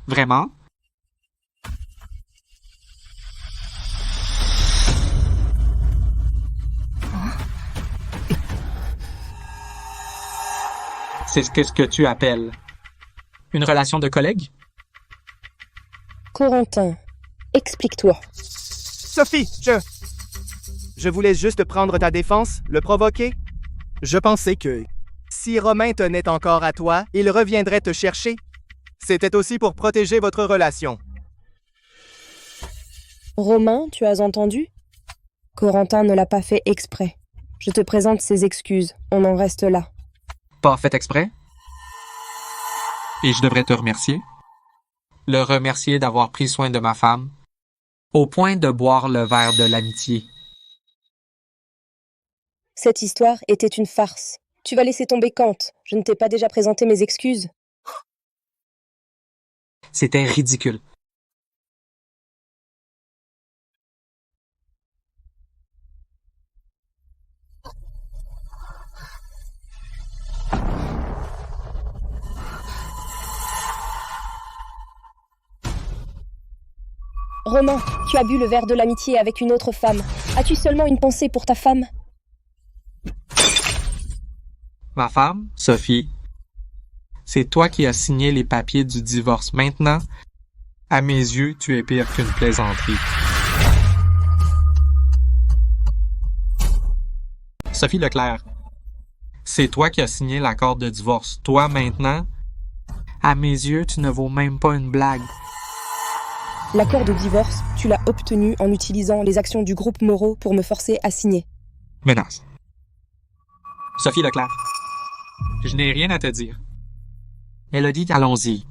Vraiment? C'est ce que tu appelles une relation de collègue? Corentin, explique-toi. Sophie, je voulais juste prendre ta défense, le provoquer. Je pensais que si Romain tenait encore à toi, il reviendrait te chercher. C'était aussi pour protéger votre relation. Romain, tu as entendu? Corentin ne l'a pas fait exprès. Je te présente ses excuses. On en reste là. Pas fait exprès? Et je devrais te remercier? Le remercier d'avoir pris soin de ma femme? au point de boire le verre de l'amitié. Cette histoire était une farce. Tu vas laisser tomber Kant. Je ne t'ai pas déjà présenté mes excuses. C'était ridicule. Romain, tu as bu le verre de l'amitié avec une autre femme. As-tu seulement une pensée pour ta femme? Ma femme, Sophie, c'est toi qui as signé les papiers du divorce. Maintenant, à mes yeux, tu es pire qu'une plaisanterie. Sophie Leclerc, c'est toi qui as signé l'accord de divorce. Toi, maintenant, à mes yeux, tu ne vaux même pas une blague. L'accord de divorce, tu l'as obtenu en utilisant les actions du groupe Moreau pour me forcer à signer. Menace. Sophie Leclerc, je n'ai rien à te dire. Elle a dit allons-y.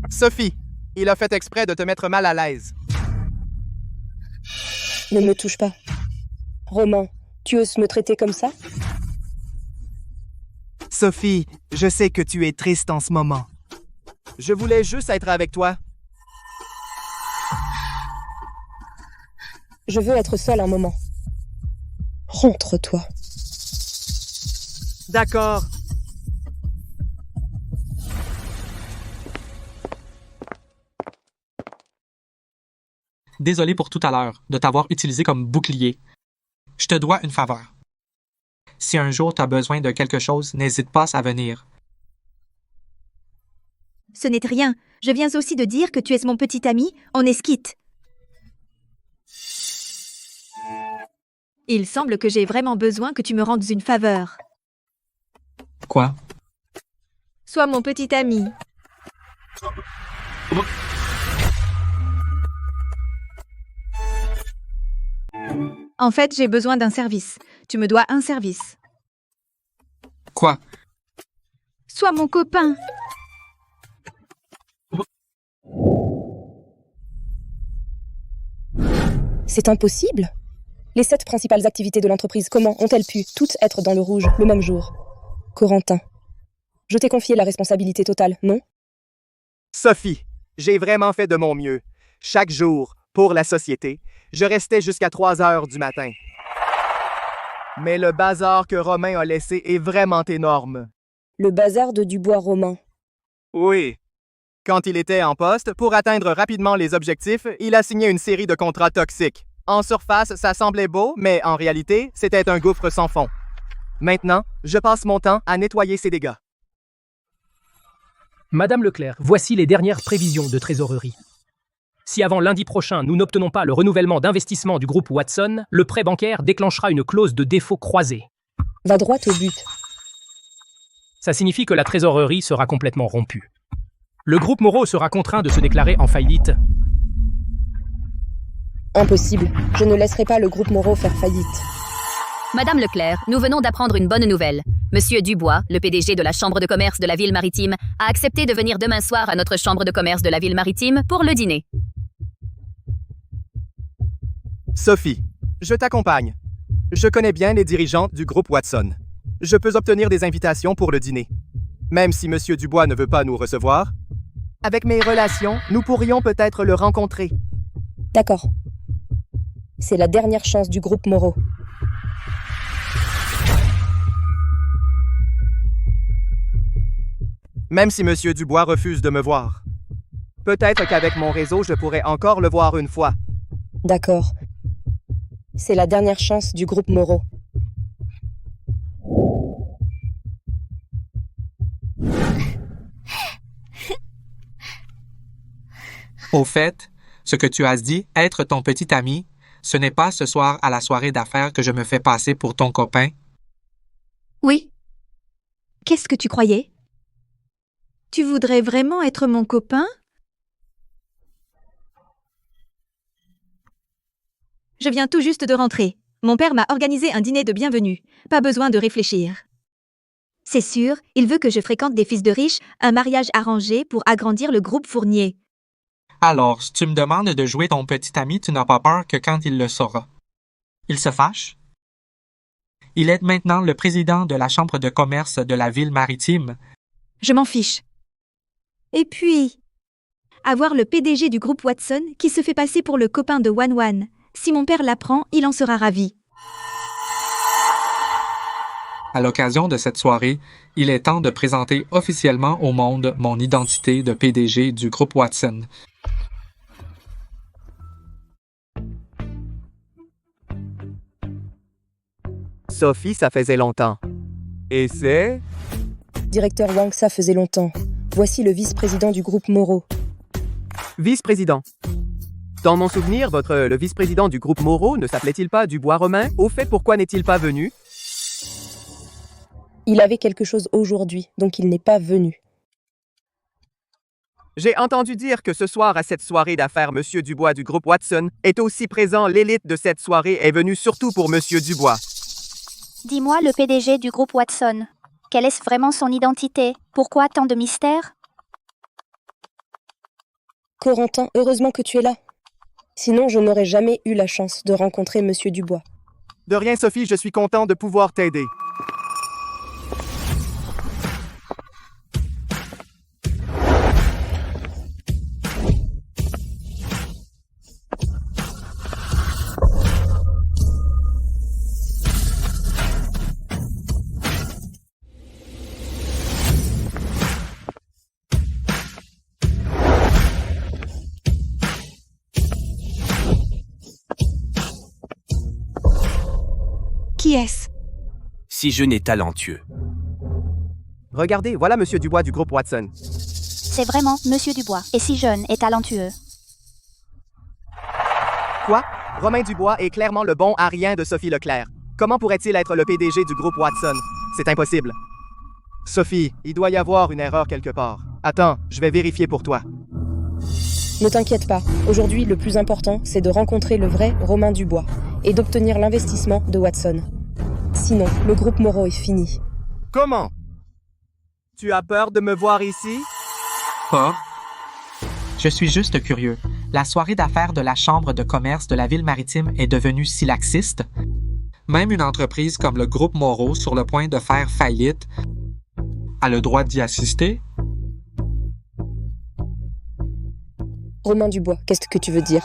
Sophie, il a fait exprès de te mettre mal à l'aise. Ne me touche pas. Romain, tu oses me traiter comme ça? Sophie, je sais que tu es triste en ce moment. Je voulais juste être avec toi. Je veux être seule un moment. Rentre-toi. D'accord. Désolé pour tout à l'heure, de t'avoir utilisé comme bouclier. Je te dois une faveur. Si un jour tu as besoin de quelque chose, n'hésite pas à venir. Ce n'est rien. Je viens aussi de dire que tu es mon petit ami. On est quitte. Il semble que j'ai vraiment besoin que tu me rendes une faveur. Quoi? Sois mon petit ami. En fait, j'ai besoin d'un service. Tu me dois un service. Quoi? Sois mon copain. C'est impossible. Les 7 principales activités de l'entreprise, comment ont-elles pu toutes être dans le rouge le même jour? Corentin, je t'ai confié la responsabilité totale, non? Sophie, j'ai vraiment fait de mon mieux. Chaque jour, pour la société, je restais jusqu'à 3 heures du matin. Mais le bazar que Romain a laissé est vraiment énorme. Le bazar de Dubois-Romain. Oui. Quand il était en poste, pour atteindre rapidement les objectifs, il a signé une série de contrats toxiques. En surface, ça semblait beau, mais en réalité, c'était un gouffre sans fond. Maintenant, je passe mon temps à nettoyer ces dégâts. Madame Leclerc, voici les dernières prévisions de trésorerie. Si avant lundi prochain, nous n'obtenons pas le renouvellement d'investissement du groupe Watson, le prêt bancaire déclenchera une clause de défaut croisée. Va droit au but. Ça signifie que la trésorerie sera complètement rompue. Le groupe Moreau sera contraint de se déclarer en faillite. Impossible. Je ne laisserai pas le groupe Moreau faire faillite. Madame Leclerc, nous venons d'apprendre une bonne nouvelle. Monsieur Dubois, le PDG de la Chambre de commerce de la ville maritime, a accepté de venir demain soir à notre Chambre de commerce de la ville maritime pour le dîner. Sophie, je t'accompagne. Je connais bien les dirigeants du groupe Watson. Je peux obtenir des invitations pour le dîner. Même si Monsieur Dubois ne veut pas nous recevoir, avec mes relations, nous pourrions peut-être le rencontrer. D'accord. C'est la dernière chance du groupe Moreau. Même si Monsieur Dubois refuse de me voir. Peut-être qu'avec mon réseau, je pourrais encore le voir une fois. D'accord. C'est la dernière chance du groupe Moreau. Au fait, ce que tu as dit, être ton petit ami, ce n'est pas ce soir à la soirée d'affaires que je me fais passer pour ton copain? Oui. Qu'est-ce que tu croyais? Tu voudrais vraiment être mon copain? Je viens tout juste de rentrer. Mon père m'a organisé un dîner de bienvenue. Pas besoin de réfléchir. C'est sûr, il veut que je fréquente des fils de riches, un mariage arrangé pour agrandir le groupe Fournier. Alors, si tu me demandes de jouer ton petit ami, tu n'as pas peur que quand il le saura. Il se fâche? Il est maintenant le président de la Chambre de commerce de la ville maritime. Je m'en fiche. Et puis, avoir le PDG du groupe Watson qui se fait passer pour le copain de Wan-Wan. Si mon père l'apprend, il en sera ravi. À l'occasion de cette soirée, il est temps de présenter officiellement au monde mon identité de PDG du groupe Watson. Sophie, ça faisait longtemps. Et c'est... Directeur Wang, ça faisait longtemps. Voici le vice-président du groupe Moreau. Vice-président. Dans mon souvenir, le vice-président du groupe Moreau ne s'appelait-il pas Dubois Romain? Au fait, pourquoi n'est-il pas venu? Il avait quelque chose aujourd'hui, donc il n'est pas venu. J'ai entendu dire que ce soir, à cette soirée d'affaires, M. Dubois du groupe Watson est aussi présent. L'élite de cette soirée est venue surtout pour M. Dubois. Dis-moi, le PDG du groupe Watson. Quelle est vraiment son identité? Pourquoi tant de mystère? Corentin, heureusement que tu es là. Sinon, je n'aurais jamais eu la chance de rencontrer M. Dubois. De rien, Sophie, je suis content de pouvoir t'aider. Qui est-ce? Si jeune et talentueux. Regardez, voilà M. Dubois du groupe Watson. C'est vraiment Monsieur Dubois, et si jeune et talentueux. Quoi? Romain Dubois est clairement le bon à rien de Sophie Leclerc. Comment pourrait-il être le PDG du groupe Watson? C'est impossible. Sophie, il doit y avoir une erreur quelque part. Attends, je vais vérifier pour toi. Ne t'inquiète pas. Aujourd'hui, le plus important, c'est de rencontrer le vrai Romain Dubois et d'obtenir l'investissement de Watson. Sinon, le groupe Moreau est fini. Comment? Tu as peur de me voir ici? Pas. Je suis juste curieux. La soirée d'affaires de la Chambre de commerce de la ville maritime est devenue si laxiste? Même une entreprise comme le groupe Moreau, sur le point de faire faillite, a le droit d'y assister? Romain Dubois, qu'est-ce que tu veux dire?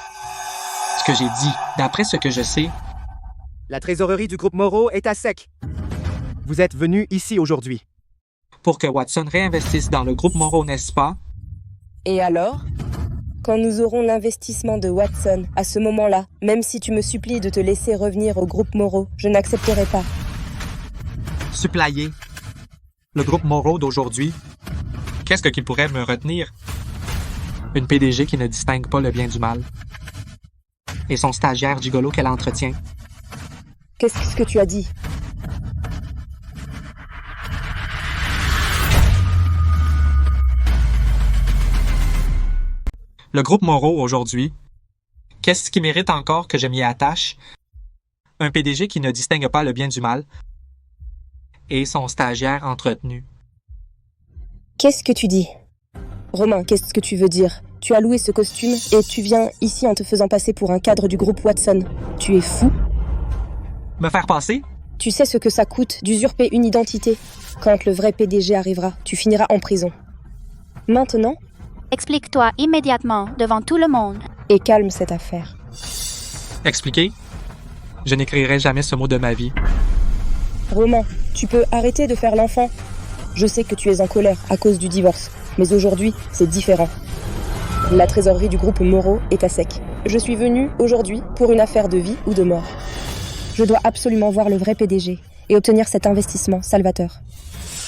Ce que j'ai dit, d'après ce que je sais... La trésorerie du groupe Moreau est à sec. Vous êtes venu ici aujourd'hui. Pour que Watson réinvestisse dans le groupe Moreau, n'est-ce pas? Et alors? Quand nous aurons l'investissement de Watson, à ce moment-là, même si tu me supplies de te laisser revenir au groupe Moreau, je n'accepterai pas. Supplier. Le groupe Moreau d'aujourd'hui, qu'est-ce qu'il pourrait me retenir? Une PDG qui ne distingue pas le bien du mal. Et son stagiaire gigolo qu'elle entretient. Qu'est-ce que tu as dit? Le groupe Moreau aujourd'hui, qu'est-ce qui mérite encore que je m'y attache? Un PDG qui ne distingue pas le bien du mal. Et son stagiaire entretenu. Qu'est-ce que tu dis? Romain, qu'est-ce que tu veux dire? Tu as loué ce costume et tu viens ici en te faisant passer pour un cadre du groupe Watson. Tu es fou? Me faire passer? Tu sais ce que ça coûte d'usurper une identité? Quand le vrai PDG arrivera, tu finiras en prison. Maintenant? Explique-toi immédiatement devant tout le monde. Et calme cette affaire. Expliquer? Je n'écrirai jamais ce mot de ma vie. Romain, tu peux arrêter de faire l'enfant? Je sais que tu es en colère à cause du divorce, mais aujourd'hui, c'est différent. La trésorerie du groupe Moreau est à sec. Je suis venue aujourd'hui pour une affaire de vie ou de mort. Je dois absolument voir le vrai PDG et obtenir cet investissement salvateur.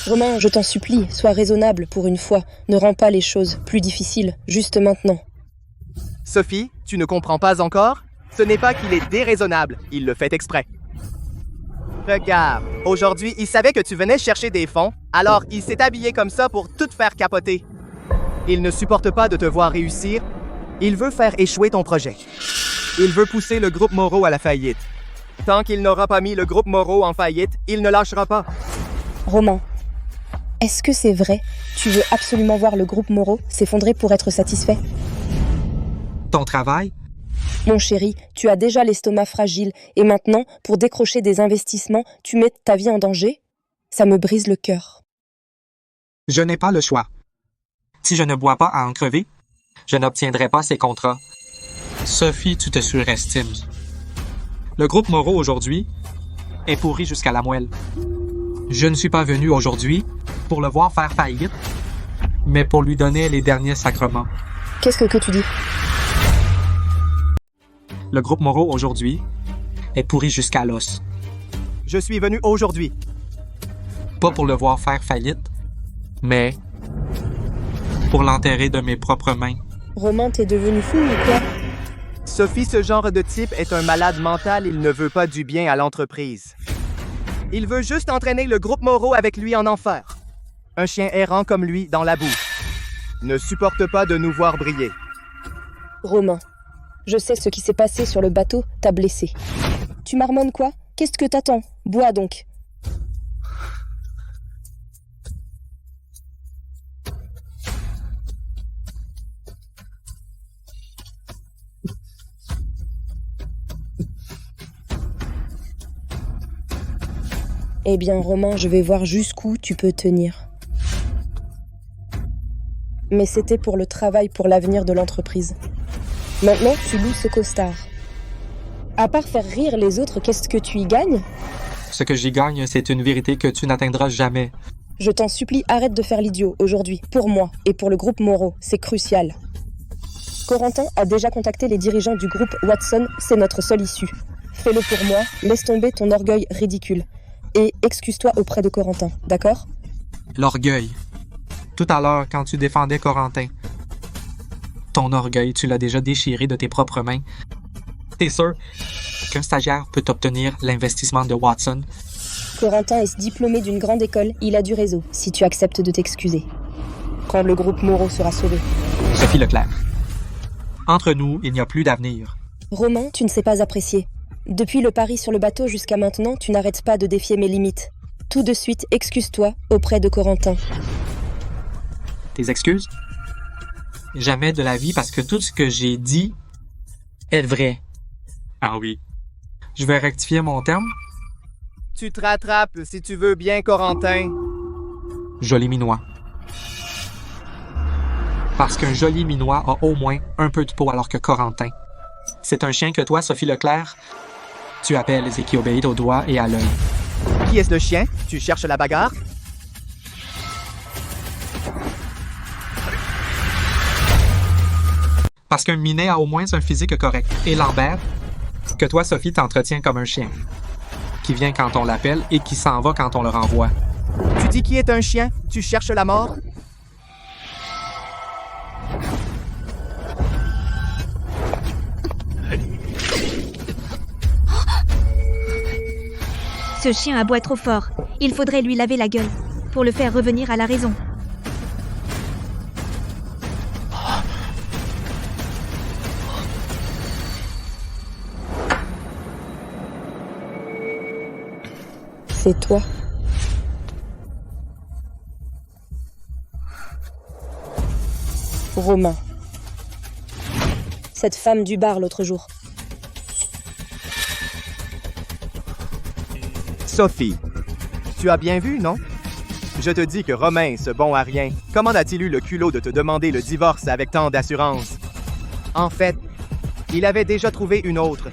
Romain, je t'en supplie, sois raisonnable pour une fois. Ne rends pas les choses plus difficiles, juste maintenant. Sophie, tu ne comprends pas encore? Ce n'est pas qu'il est déraisonnable, il le fait exprès. Regarde, aujourd'hui, il savait que tu venais chercher des fonds, alors il s'est habillé comme ça pour tout faire capoter. Il ne supporte pas de te voir réussir. Il veut faire échouer ton projet. Il veut pousser le groupe Moreau à la faillite. Tant qu'il n'aura pas mis le groupe Moreau en faillite, il ne lâchera pas. Romain, Est-ce que c'est vrai? Tu veux absolument voir le groupe Moreau s'effondrer pour être satisfait? Ton travail? Mon chéri, tu as déjà l'estomac fragile et maintenant, pour décrocher des investissements, tu mets ta vie en danger? Ça me brise le cœur. Je n'ai pas le choix. Si je ne bois pas à en crever, je n'obtiendrai pas ces contrats. Sophie, tu te surestimes. Le groupe Moreau aujourd'hui est pourri jusqu'à la moelle. Je ne suis pas venu aujourd'hui pour le voir faire faillite, mais pour lui donner les derniers sacrements. Qu'est-ce que tu dis? Le groupe Moreau aujourd'hui est pourri jusqu'à l'os. Je suis venu aujourd'hui. Pas pour le voir faire faillite, mais pour l'enterrer de mes propres mains. Romain, t'es devenu fou ou quoi? Sophie, ce genre de type est un malade mental, il ne veut pas du bien à l'entreprise. Il veut juste entraîner le groupe Moreau avec lui en enfer. Un chien errant comme lui dans la boue. Ne supporte pas de nous voir briller. Romain, je sais ce qui s'est passé sur le bateau, t'as blessé. Tu marmonnes quoi? Qu'est-ce que t'attends? Bois donc. Eh bien, Romain, je vais voir jusqu'où tu peux tenir. Mais c'était pour le travail, pour l'avenir de l'entreprise. Maintenant, tu loues ce costard. À part faire rire les autres, qu'est-ce que tu y gagnes? Ce que j'y gagne, c'est une vérité que tu n'atteindras jamais. Je t'en supplie, arrête de faire l'idiot aujourd'hui, pour moi et pour le groupe Moreau, c'est crucial. Corentin a déjà contacté les dirigeants du groupe Watson, c'est notre seule issue. Fais-le pour moi, laisse tomber ton orgueil ridicule. Et excuse-toi auprès de Corentin, d'accord? L'orgueil. Tout à l'heure, quand tu défendais Corentin, ton orgueil, tu l'as déjà déchiré de tes propres mains. T'es sûr qu'un stagiaire peut obtenir l'investissement de Watson? Corentin est diplômé d'une grande école, il a du réseau, si tu acceptes de t'excuser. Quand le groupe Moreau sera sauvé. Sophie Leclerc. Entre nous, il n'y a plus d'avenir. Romain, tu ne sais pas apprécier. Depuis le pari sur le bateau jusqu'à maintenant, tu n'arrêtes pas de défier mes limites. Tout de suite, excuse-toi auprès de Corentin. Tes excuses? Jamais de la vie parce que tout ce que j'ai dit est vrai. Ah oui. Je vais rectifier mon terme. Tu te rattrapes si tu veux bien, Corentin. Joli minois. Parce qu'un joli minois a au moins un peu de peau alors que Corentin. C'est un chien que toi, Sophie Leclerc, tu appelles et qui obéit au doigt et à l'œil. Qui est-ce le chien? Tu cherches la bagarre? Parce qu'un minet a au moins un physique correct. Et Lambert, que toi, Sophie, t'entretiens comme un chien. Qui vient quand on l'appelle et qui s'en va quand on le renvoie. Tu dis qui est un chien? Tu cherches la mort? Ce chien aboie trop fort. Il faudrait lui laver la gueule pour le faire revenir à la raison. C'est toi. Romain. Cette femme du bar l'autre jour. Sophie, tu as bien vu, non? Je te dis que Romain, ce bon à rien, comment a-t-il eu le culot de te demander le divorce avec tant d'assurance? En fait, il avait déjà trouvé une autre.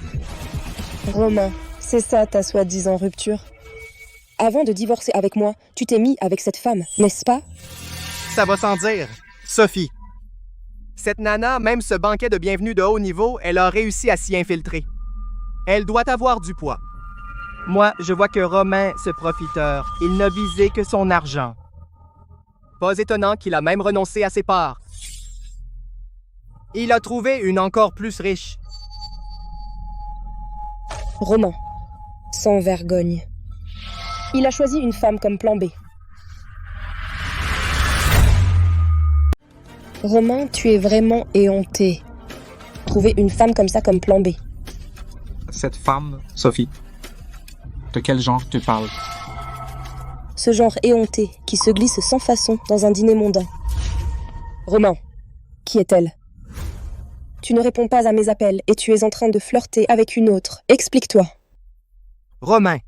Romain, c'est ça ta soi-disant rupture? Avant de divorcer avec moi, tu t'es mis avec cette femme, n'est-ce pas? Ça va sans dire. Sophie. Cette nana, même ce banquet de bienvenue de haut niveau, elle a réussi à s'y infiltrer. Elle doit avoir du poids. Moi, je vois que Romain, ce profiteur, il n'a visé que son argent. Pas étonnant qu'il a même renoncé à ses parts. Il a trouvé une encore plus riche. Romain, sans vergogne. Il a choisi une femme comme plan B. Romain, tu es vraiment éhonté. Trouver une femme comme ça comme plan B. Cette femme, Sophie, de quel genre tu parles? Ce genre éhonté qui se glisse sans façon dans un dîner mondain. Romain, qui est-elle? Tu ne réponds pas à mes appels et tu es en train de flirter avec une autre. Explique-toi. Romain,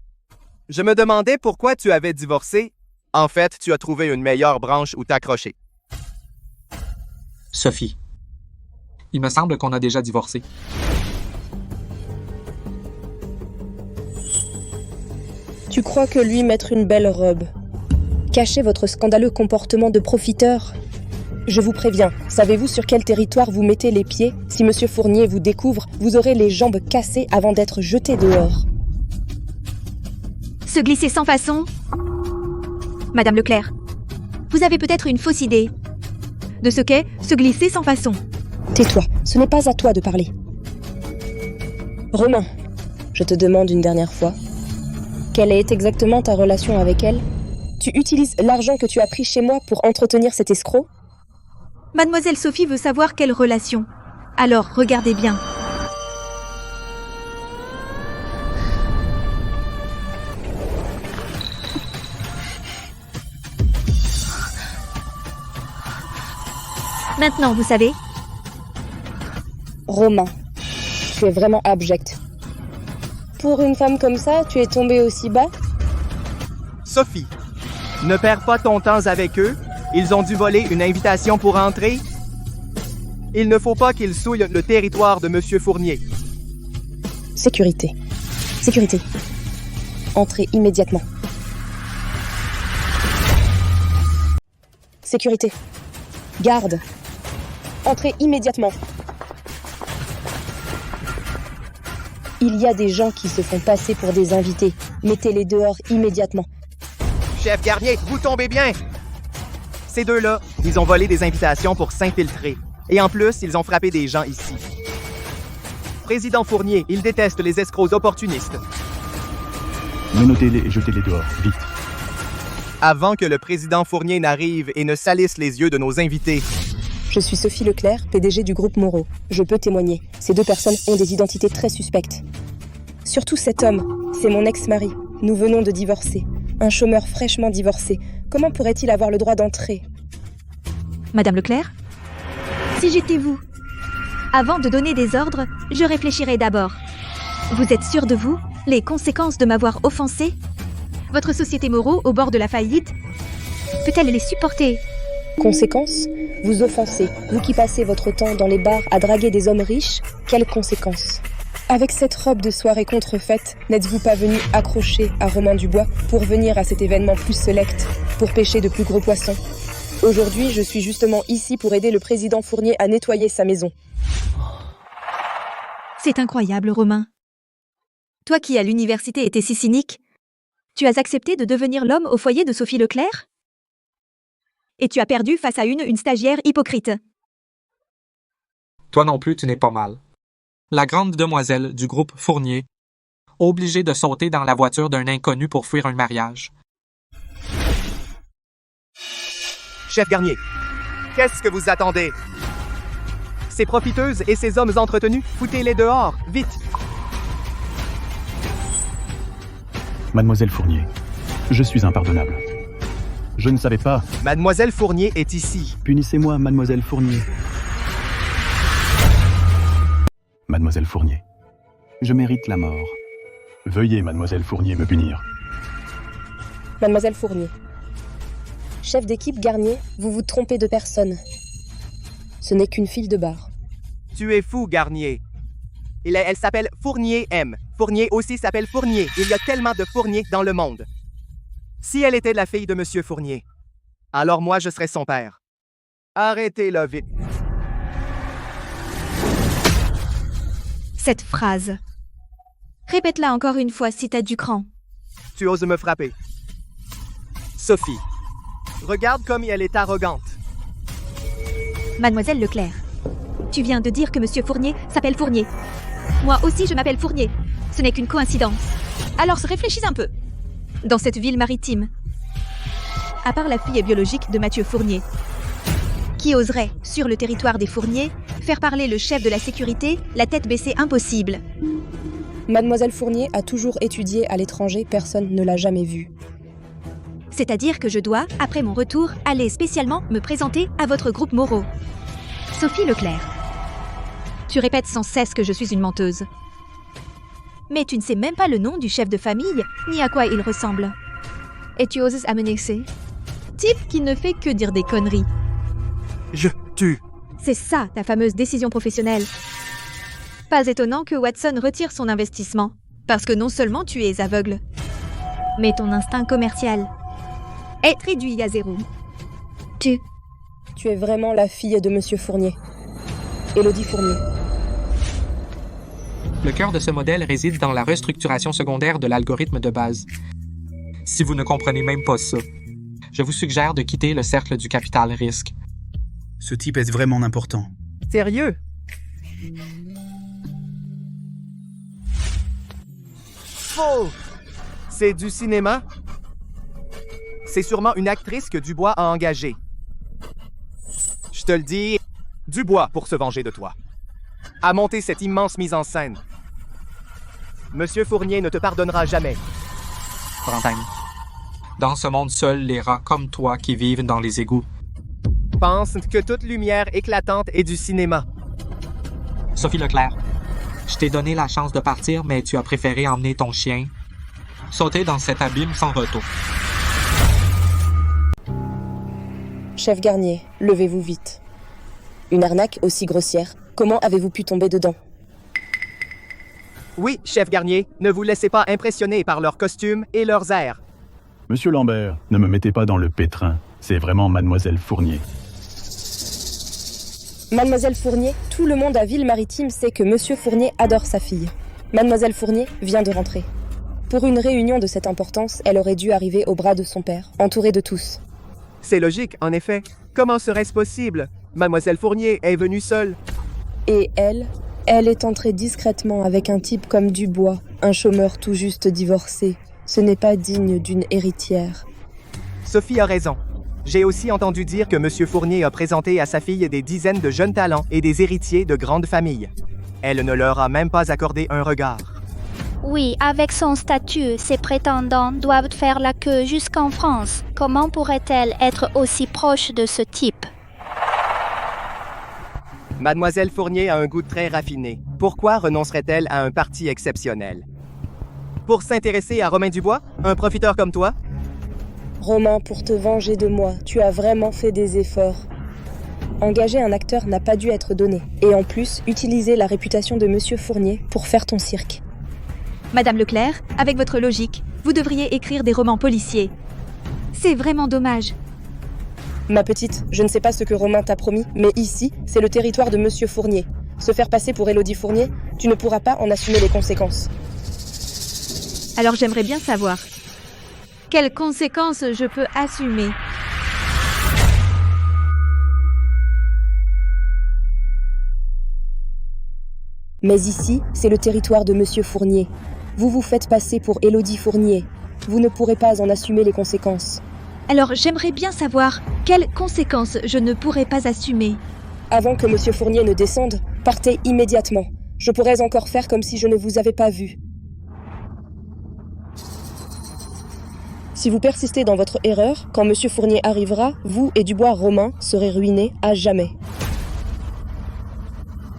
je me demandais pourquoi tu avais divorcé. En fait, tu as trouvé une meilleure branche où t'accrocher. Sophie. Il me semble qu'on a déjà divorcé. Tu crois que lui mettre une belle robe, cacher votre scandaleux comportement de profiteur? Je vous préviens, savez-vous sur quel territoire vous mettez les pieds? Si Monsieur Fournier vous découvre, vous aurez les jambes cassées avant d'être jeté dehors. Se glisser sans façon? Madame Leclerc, vous avez peut-être une fausse idée de ce qu'est se glisser sans façon. Tais-toi, ce n'est pas à toi de parler. Romain, je te demande une dernière fois, quelle est exactement ta relation avec elle? Tu utilises l'argent que tu as pris chez moi pour entretenir cet escroc? Mademoiselle Sophie veut savoir quelle relation. Alors, regardez bien. Maintenant, vous savez? Romain, tu es vraiment abject. Pour une femme comme ça, tu es tombée aussi bas? Sophie, ne perds pas ton temps avec eux. Ils ont dû voler une invitation pour entrer. Il ne faut pas qu'ils souillent le territoire de Monsieur Fournier. Sécurité. Sécurité. Entrez immédiatement. Sécurité. Garde. Entrez immédiatement. Il y a des gens qui se font passer pour des invités. Mettez-les dehors immédiatement. Chef Garnier, vous tombez bien! Ces deux-là, ils ont volé des invitations pour s'infiltrer. Et en plus, ils ont frappé des gens ici. Président Fournier, il déteste les escrocs opportunistes. Menottez-les et jetez-les dehors, vite. Avant que le président Fournier n'arrive et ne salisse les yeux de nos invités. Je suis Sophie Leclerc, PDG du groupe Moreau. Je peux témoigner. Ces deux personnes ont des identités très suspectes. Surtout cet homme, c'est mon ex-mari. Nous venons de divorcer. Un chômeur fraîchement divorcé. Comment pourrait-il avoir le droit d'entrer? Madame Leclerc? Si j'étais vous, avant de donner des ordres, je réfléchirais d'abord. Vous êtes sûr de vous? Les conséquences de m'avoir offensé? Votre société Moreau, au bord de la faillite, peut-elle les supporter? Conséquences? Vous offensez, vous qui passez votre temps dans les bars à draguer des hommes riches, quelles conséquences? Avec cette robe de soirée contrefaite, n'êtes-vous pas venu accrocher à Romain Dubois pour venir à cet événement plus select, pour pêcher de plus gros poissons? Aujourd'hui, je suis justement ici pour aider le président Fournier à nettoyer sa maison. C'est incroyable, Romain. Toi qui à l'université étais si cynique, tu as accepté de devenir l'homme au foyer de Sophie Leclerc? Et tu as perdu face à une stagiaire hypocrite. Toi non plus, tu n'es pas mal. La grande demoiselle du groupe Fournier, obligée de sauter dans la voiture d'un inconnu pour fuir un mariage. Chef Garnier, qu'est-ce que vous attendez? Ces profiteuses et ces hommes entretenus, foutez-les dehors, vite! Mademoiselle Fournier, je suis impardonnable. Je ne savais pas. Mademoiselle Fournier est ici. Punissez-moi, Mademoiselle Fournier. Mademoiselle Fournier, je mérite la mort. Veuillez, Mademoiselle Fournier, me punir. Mademoiselle Fournier. Chef d'équipe Garnier, vous vous trompez de personne. Ce n'est qu'une fille de bar. Tu es fou, Garnier. Elle s'appelle Fournier M. Fournier aussi s'appelle Fournier. Il y a tellement de Fournier dans le monde. Si elle était la fille de Monsieur Fournier, alors moi je serais son père. Arrêtez-la vite. Cette phrase. Répète-la encore une fois si t'as du cran. Tu oses me frapper. Sophie, regarde comme elle est arrogante. Mademoiselle Leclerc, tu viens de dire que Monsieur Fournier s'appelle Fournier. Moi aussi je m'appelle Fournier. Ce n'est qu'une coïncidence. Alors se réfléchis un peu. Dans cette ville maritime, à part la fille biologique de Mathieu Fournier, qui oserait, sur le territoire des Fourniers, faire parler le chef de la sécurité, la tête baissée impossible? Mademoiselle Fournier a toujours étudié à l'étranger, personne ne l'a jamais vue. C'est-à-dire que je dois, après mon retour, aller spécialement me présenter à votre groupe Moreau. Sophie Leclerc. Tu répètes sans cesse que je suis une menteuse. Mais tu ne sais même pas le nom du chef de famille, ni à quoi il ressemble. Et tu oses amener type qui ne fait que dire des conneries. Je tue. C'est ça, ta fameuse décision professionnelle. Pas étonnant que Watson retire son investissement. Parce que non seulement tu es aveugle, mais ton instinct commercial est réduit à zéro. Tu es vraiment la fille de Monsieur Fournier. Élodie Fournier. Le cœur de ce modèle réside dans la restructuration secondaire de l'algorithme de base. Si vous ne comprenez même pas ça, je vous suggère de quitter le cercle du capital risque. Ce type est vraiment important. Sérieux? Faux! C'est du cinéma? C'est sûrement une actrice que Dubois a engagée. Je te le dis, Dubois pour se venger de toi. A monté cette immense mise en scène. Monsieur Fournier ne te pardonnera jamais. Brandheim. Dans ce monde, seuls les rats comme toi qui vivent dans les égouts. Pense que toute lumière éclatante est du cinéma. Sophie Leclerc, je t'ai donné la chance de partir, mais tu as préféré emmener ton chien. Sauter dans cet abîme sans retour. Chef Garnier, levez-vous vite. Une arnaque aussi grossière, comment avez-vous pu tomber dedans? Oui, chef Garnier, ne vous laissez pas impressionner par leurs costumes et leurs airs. Monsieur Lambert, ne me mettez pas dans le pétrin. C'est vraiment Mademoiselle Fournier. Mademoiselle Fournier, tout le monde à Ville-Maritime sait que Monsieur Fournier adore sa fille. Mademoiselle Fournier vient de rentrer. Pour une réunion de cette importance, elle aurait dû arriver au bras de son père, entourée de tous. C'est logique, en effet. Comment serait-ce possible? Mademoiselle Fournier est venue seule. Et elle est entrée discrètement avec un type comme Dubois, un chômeur tout juste divorcé. Ce n'est pas digne d'une héritière. Sophie a raison. J'ai aussi entendu dire que Monsieur Fournier a présenté à sa fille des dizaines de jeunes talents et des héritiers de grandes familles. Elle ne leur a même pas accordé un regard. Oui, avec son statut, ses prétendants doivent faire la queue jusqu'en France. Comment pourrait-elle être aussi proche de ce type? Mademoiselle Fournier a un goût très raffiné. Pourquoi renoncerait-elle à un parti exceptionnel? Pour s'intéresser à Romain Dubois, un profiteur comme toi? Romain, pour te venger de moi, tu as vraiment fait des efforts. Engager un acteur n'a pas dû être donné. Et en plus, utiliser la réputation de Monsieur Fournier pour faire ton cirque. Madame Leclerc, avec votre logique, vous devriez écrire des romans policiers. C'est vraiment dommage. Ma petite, je ne sais pas ce que Romain t'a promis, mais ici, c'est le territoire de Monsieur Fournier. Se faire passer pour Élodie Fournier, tu ne pourras pas en assumer les conséquences. Alors j'aimerais bien savoir, quelles conséquences je peux assumer? Mais ici, c'est le territoire de Monsieur Fournier. Vous vous faites passer pour Élodie Fournier. Vous ne pourrez pas en assumer les conséquences. Alors j'aimerais bien savoir quelles conséquences je ne pourrais pas assumer. Avant que Monsieur Fournier ne descende, partez immédiatement. Je pourrais encore faire comme si je ne vous avais pas vu. Si vous persistez dans votre erreur, quand Monsieur Fournier arrivera, vous et Dubois Romain serez ruinés à jamais.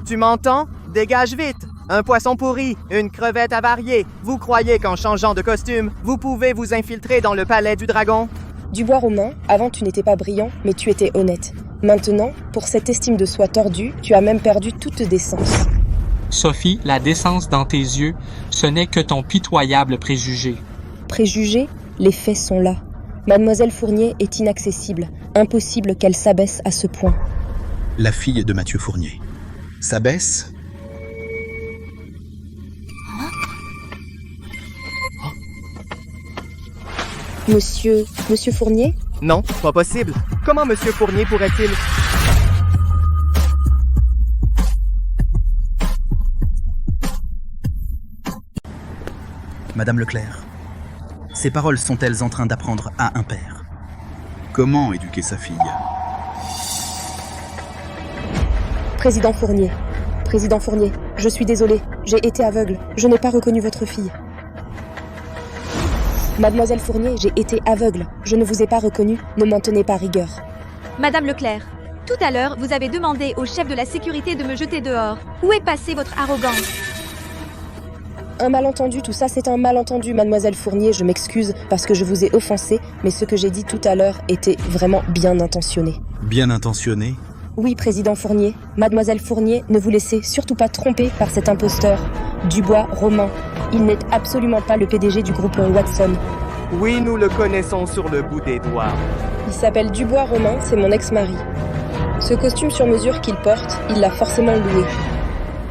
Tu m'entends? Dégage vite! Un poisson pourri, une crevette avariée. Vous croyez qu'en changeant de costume, vous pouvez vous infiltrer dans le palais du dragon? Dubois Romain, avant tu n'étais pas brillant, mais tu étais honnête. Maintenant, pour cette estime de soi tordue, tu as même perdu toute décence. Sophie, la décence dans tes yeux, ce n'est que ton pitoyable préjugé. Préjugé? Les faits sont là. Mademoiselle Fournier est inaccessible. Impossible qu'elle s'abaisse à ce point. La fille de Mathieu Fournier. S'abaisse? Monsieur Fournier? Non, pas possible. Comment Monsieur Fournier pourrait-il... Madame Leclerc, ces paroles sont-elles en train d'apprendre à un père? Comment éduquer sa fille? Président Fournier, je suis désolée, j'ai été aveugle, je n'ai pas reconnu votre fille. Mademoiselle Fournier, j'ai été aveugle. Je ne vous ai pas reconnu, ne m'en tenez pas rigueur. Madame Leclerc, tout à l'heure, vous avez demandé au chef de la sécurité de me jeter dehors. Où est passée votre arrogance? Un malentendu, tout ça c'est un malentendu, mademoiselle Fournier, je m'excuse parce que je vous ai offensé, mais ce que j'ai dit tout à l'heure était vraiment bien intentionné. Bien intentionné? Oui, président Fournier, mademoiselle Fournier, ne vous laissez surtout pas tromper par cet imposteur. Dubois Romain, il n'est absolument pas le PDG du groupe Watson. Oui, nous le connaissons sur le bout des doigts. Il s'appelle Dubois Romain, c'est mon ex-mari. Ce costume sur mesure qu'il porte, il l'a forcément loué.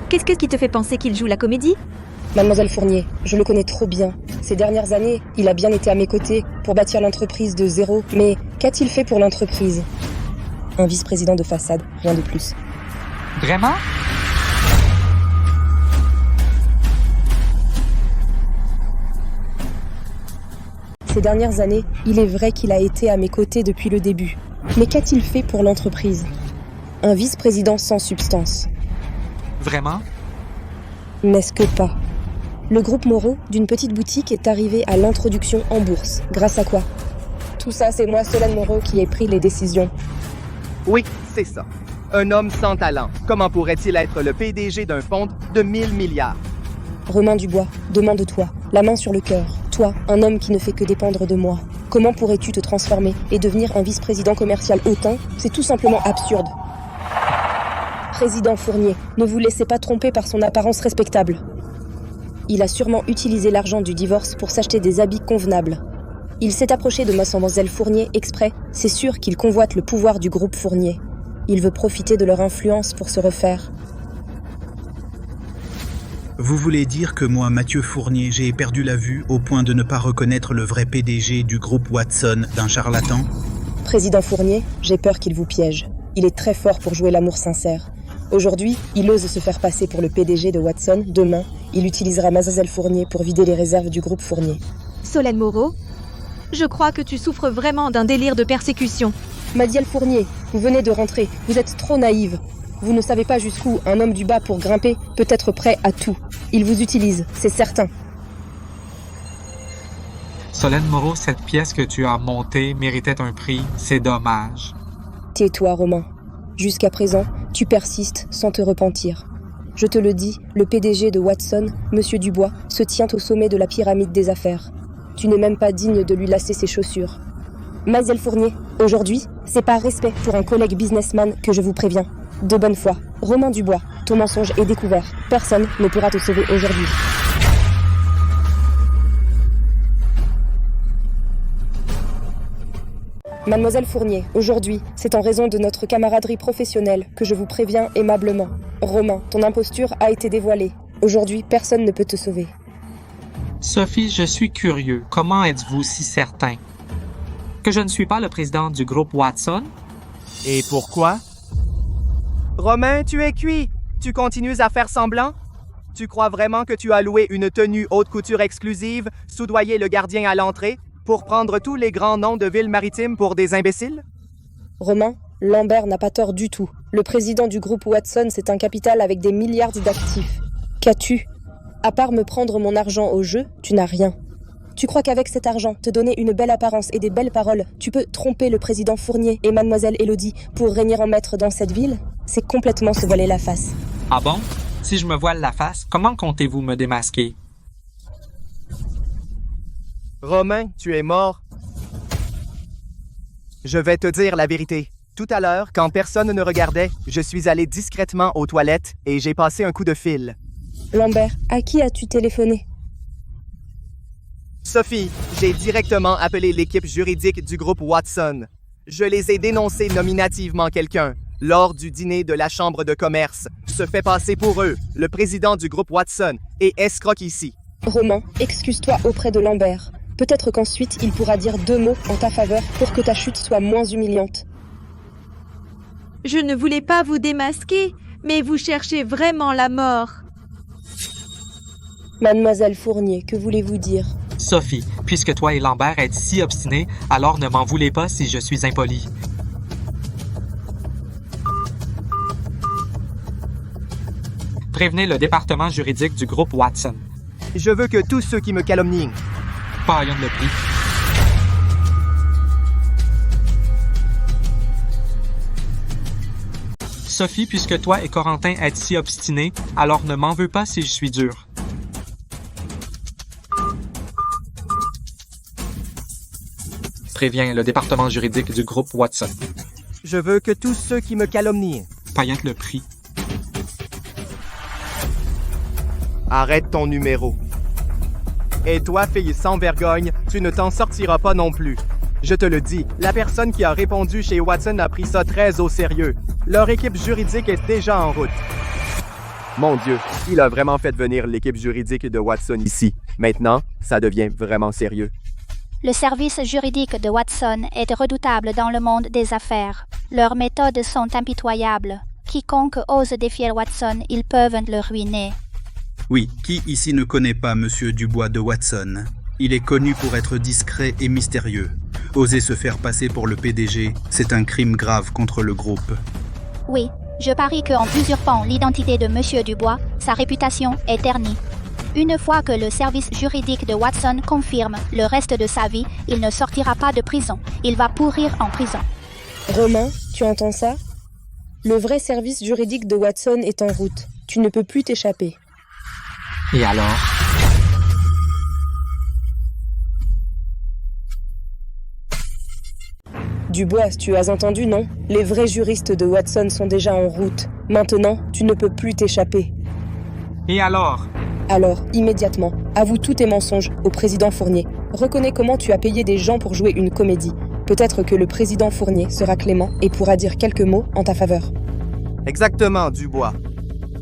Qu'est-ce qui te fait penser qu'il joue la comédie? Mademoiselle Fournier, je le connais trop bien. Ces dernières années, il a bien été à mes côtés pour bâtir l'entreprise de zéro. Mais qu'a-t-il fait pour l'entreprise? Un vice-président de façade, rien de plus. Vraiment? Ces dernières années, il est vrai qu'il a été à mes côtés depuis le début. Mais qu'a-t-il fait pour l'entreprise? Un vice-président sans substance. Vraiment? N'est-ce que pas? Le groupe Moreau, d'une petite boutique, est arrivé à l'introduction en bourse. Grâce à quoi? Tout ça, c'est moi, Solène Moreau, qui ai pris les décisions. Oui, c'est ça. Un homme sans talent. Comment pourrait-il être le PDG d'un fonds de 1000 milliards? Romain Dubois, demande-toi, la main sur le cœur. Toi, un homme qui ne fait que dépendre de moi. Comment pourrais-tu te transformer et devenir un vice-président commercial hautain? C'est tout simplement absurde. Président Fournier, ne vous laissez pas tromper par son apparence respectable. Il a sûrement utilisé l'argent du divorce pour s'acheter des habits convenables. Il s'est approché de mademoiselle Fournier exprès. C'est sûr qu'il convoite le pouvoir du groupe Fournier. Il veut profiter de leur influence pour se refaire. Vous voulez dire que moi, Mathieu Fournier, j'ai perdu la vue au point de ne pas reconnaître le vrai PDG du groupe Watson d'un charlatan? Président Fournier, j'ai peur qu'il vous piège. Il est très fort pour jouer l'amour sincère. Aujourd'hui, il ose se faire passer pour le PDG de Watson. Demain, il utilisera mademoiselle Fournier pour vider les réserves du groupe Fournier. Solène Moreau, je crois que tu souffres vraiment d'un délire de persécution. Mademoiselle Fournier, vous venez de rentrer. Vous êtes trop naïve. Vous ne savez pas jusqu'où un homme du bas pour grimper peut être prêt à tout. Il vous utilise, c'est certain. Solène Moreau, cette pièce que tu as montée méritait un prix. C'est dommage. Tais-toi, Romain. Jusqu'à présent, tu persistes sans te repentir. Je te le dis, le PDG de Watson, Monsieur Dubois, se tient au sommet de la pyramide des affaires. Tu n'es même pas digne de lui lasser ses chaussures. Mademoiselle Fournier, aujourd'hui, c'est par respect pour un collègue businessman que je vous préviens. De bonne foi, Romain Dubois, ton mensonge est découvert. Personne ne pourra te sauver aujourd'hui. Mademoiselle Fournier, aujourd'hui, c'est en raison de notre camaraderie professionnelle que je vous préviens aimablement. Romain, ton imposture a été dévoilée. Aujourd'hui, personne ne peut te sauver. Sophie, je suis curieux. Comment êtes-vous si certain? Que je ne suis pas le président du groupe Watson? Et pourquoi? Romain, tu es cuit. Tu continues à faire semblant? Tu crois vraiment que tu as loué une tenue haute couture exclusive, soudoyé le gardien à l'entrée, pour prendre tous les grands noms de villes maritimes pour des imbéciles? Romain, Lambert n'a pas tort du tout. Le président du groupe Watson, c'est un capital avec des milliards d'actifs. Qu'as-tu? À part me prendre mon argent au jeu, tu n'as rien. Tu crois qu'avec cet argent, te donner une belle apparence et des belles paroles, tu peux tromper le président Fournier et mademoiselle Élodie pour régner en maître dans cette ville? C'est complètement se voiler la face. Ah bon? Si je me voile la face, comment comptez-vous me démasquer? Romain, tu es mort. Je vais te dire la vérité. Tout à l'heure, quand personne ne regardait, je suis allé discrètement aux toilettes et j'ai passé un coup de fil. Lambert, à qui as-tu téléphoné? Sophie, j'ai directement appelé l'équipe juridique du groupe Watson. Je les ai dénoncés nominativement quelqu'un. Lors du dîner de la Chambre de commerce, se fait passer pour eux, le président du groupe Watson, et escroque ici. Romain, excuse-toi auprès de Lambert. Peut-être qu'ensuite, il pourra dire 2 mots en ta faveur pour que ta chute soit moins humiliante. Je ne voulais pas vous démasquer, mais vous cherchez vraiment la mort. Mademoiselle Fournier, que voulez-vous dire? Sophie, puisque toi et Lambert êtes si obstinés, alors ne m'en voulez pas si je suis impoli. Prévenez le département juridique du groupe Watson. Je veux que tous ceux qui me calomnient Païen le prie. Sophie, puisque toi et Corentin êtes si obstinés, alors ne m'en veux pas si je suis dur. Préviens le département juridique du groupe Watson. Je veux que tous ceux qui me calomnient... Païen le prie. Arrête ton numéro. Et toi, fille sans vergogne, tu ne t'en sortiras pas non plus. Je te le dis, la personne qui a répondu chez Watson a pris ça très au sérieux. Leur équipe juridique est déjà en route. Mon Dieu, il a vraiment fait venir l'équipe juridique de Watson ici. Maintenant, ça devient vraiment sérieux. Le service juridique de Watson est redoutable dans le monde des affaires. Leurs méthodes sont impitoyables. Quiconque ose défier Watson, ils peuvent le ruiner. Oui, qui ici ne connaît pas Monsieur Dubois de Watson? Il est connu pour être discret et mystérieux. Oser se faire passer pour le PDG, c'est un crime grave contre le groupe. Oui, je parie qu'en usurpant l'identité de Monsieur Dubois, sa réputation est ternie. Une fois que le service juridique de Watson confirme le reste de sa vie, il ne sortira pas de prison. Il va pourrir en prison. Romain, tu entends ça? Le vrai service juridique de Watson est en route. Tu ne peux plus t'échapper. Et alors? Dubois, tu as entendu, non? Les vrais juristes de Watson sont déjà en route. Maintenant, tu ne peux plus t'échapper. Et alors? Alors, immédiatement, avoue tous tes mensonges au président Fournier. Reconnais comment tu as payé des gens pour jouer une comédie. Peut-être que le président Fournier sera clément et pourra dire quelques mots en ta faveur. Exactement, Dubois.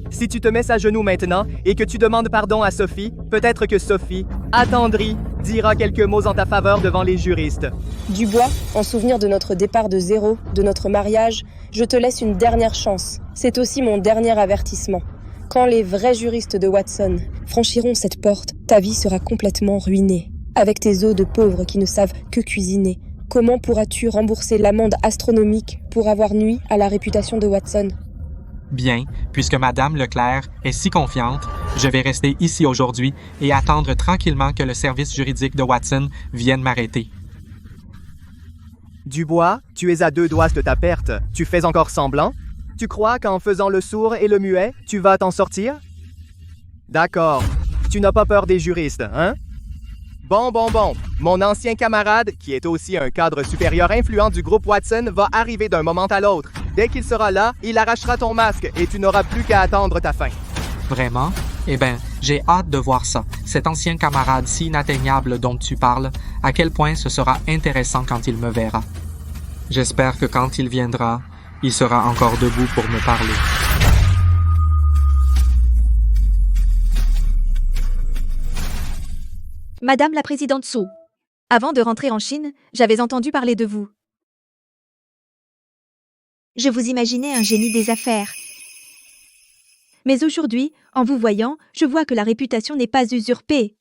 Si tu te mets à genoux maintenant et que tu demandes pardon à Sophie, peut-être que Sophie, attendrie, dira quelques mots en ta faveur devant les juristes. Dubois, en souvenir de notre départ de zéro, de notre mariage, je te laisse une dernière chance. C'est aussi mon dernier avertissement. Quand les vrais juristes de Watson franchiront cette porte, ta vie sera complètement ruinée. Avec tes os de pauvres qui ne savent que cuisiner, comment pourras-tu rembourser l'amende astronomique pour avoir nui à la réputation de Watson? Bien, puisque Madame Leclerc est si confiante, je vais rester ici aujourd'hui et attendre tranquillement que le service juridique de Watson vienne m'arrêter. Dubois, tu es à 2 doigts de ta perte. Tu fais encore semblant? Tu crois qu'en faisant le sourd et le muet, tu vas t'en sortir? D'accord. Tu n'as pas peur des juristes, hein? Bon. Mon ancien camarade, qui est aussi un cadre supérieur influent du groupe Watson, va arriver d'un moment à l'autre. Dès qu'il sera là, il arrachera ton masque et tu n'auras plus qu'à attendre ta fin. Vraiment? Eh bien, j'ai hâte de voir ça. Cet ancien camarade si inatteignable dont tu parles, à quel point ce sera intéressant quand il me verra. J'espère que quand il viendra, il sera encore debout pour me parler. Madame la présidente Su, avant de rentrer en Chine, j'avais entendu parler de vous. Je vous imaginais un génie des affaires. Mais aujourd'hui, en vous voyant, je vois que la réputation n'est pas usurpée.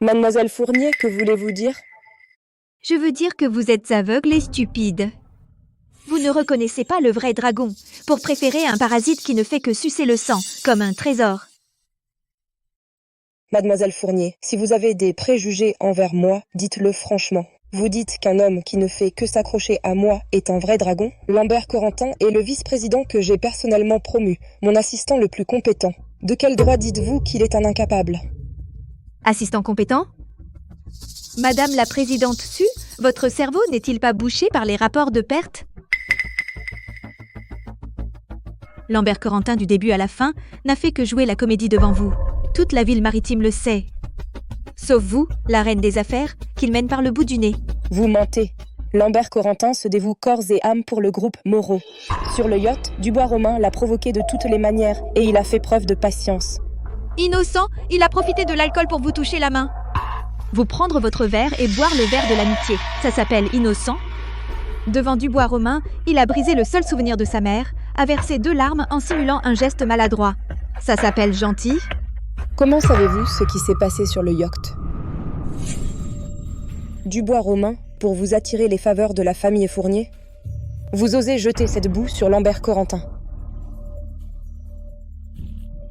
Mademoiselle Fournier, que voulez-vous dire? Je veux dire que vous êtes aveugle et stupide. Vous ne reconnaissez pas le vrai dragon, pour préférer un parasite qui ne fait que sucer le sang, comme un trésor. Mademoiselle Fournier, si vous avez des préjugés envers moi, dites-le franchement. Vous dites qu'un homme qui ne fait que s'accrocher à moi est un vrai dragon? Lambert Corentin est le vice-président que j'ai personnellement promu, mon assistant le plus compétent. De quel droit dites-vous qu'il est un incapable? Assistant compétent? Madame la présidente Su, votre cerveau n'est-il pas bouché par les rapports de perte? Lambert Corentin, du début à la fin, n'a fait que jouer la comédie devant vous. Toute la ville maritime le sait. Sauf vous, la reine des affaires, qu'il mène par le bout du nez. Vous mentez. Lambert Corentin se dévoue corps et âme pour le groupe Moreau. Sur le yacht, Dubois Romain l'a provoqué de toutes les manières et il a fait preuve de patience. Innocent, il a profité de l'alcool pour vous toucher la main. Vous prendre votre verre et boire le verre de l'amitié. Ça s'appelle innocent. Devant Dubois Romain, il a brisé le seul souvenir de sa mère, a versé 2 larmes en simulant un geste maladroit. Ça s'appelle gentil. Comment savez-vous ce qui s'est passé sur le yacht? Dubois Romain, pour vous attirer les faveurs de la famille Fournier? Vous osez jeter cette boue sur Lambert Corentin.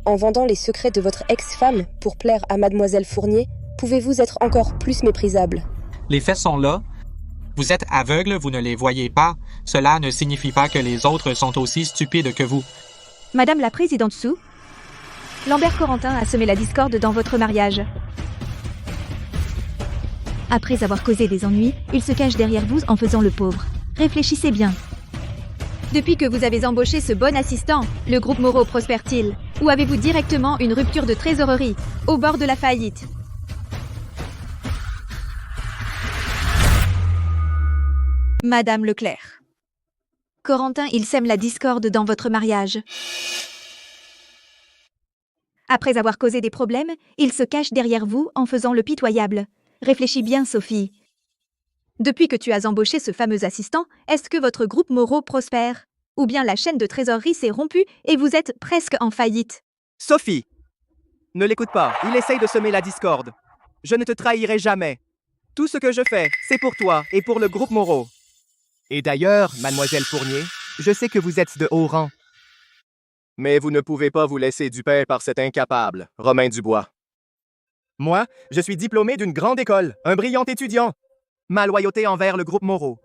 En vendant les secrets de votre ex-femme pour plaire à mademoiselle Fournier, pouvez-vous être encore plus méprisable? Les faits sont là. Vous êtes aveugle, vous ne les voyez pas. Cela ne signifie pas que les autres sont aussi stupides que vous. Madame la présidente Sue, Lambert Corentin a semé la discorde dans votre mariage. Après avoir causé des ennuis, il se cache derrière vous en faisant le pauvre. Réfléchissez bien. Depuis que vous avez embauché ce bon assistant, le groupe Moreau prospère-t-il? Ou avez-vous directement une rupture de trésorerie, au bord de la faillite? Madame Leclerc. Corentin, il sème la discorde dans votre mariage. Après avoir causé des problèmes, il se cache derrière vous en faisant le pitoyable. Réfléchis bien, Sophie. Depuis que tu as embauché ce fameux assistant, est-ce que votre groupe Moreau prospère? Ou bien la chaîne de trésorerie s'est rompue et vous êtes presque en faillite? Sophie! Ne l'écoute pas, il essaye de semer la discorde. Je ne te trahirai jamais. Tout ce que je fais, c'est pour toi et pour le groupe Moreau. Et d'ailleurs, mademoiselle Fournier, je sais que vous êtes de haut rang. Mais vous ne pouvez pas vous laisser duper par cet incapable, Romain Dubois. Moi, je suis diplômé d'une grande école, un brillant étudiant. Ma loyauté envers le groupe Moreau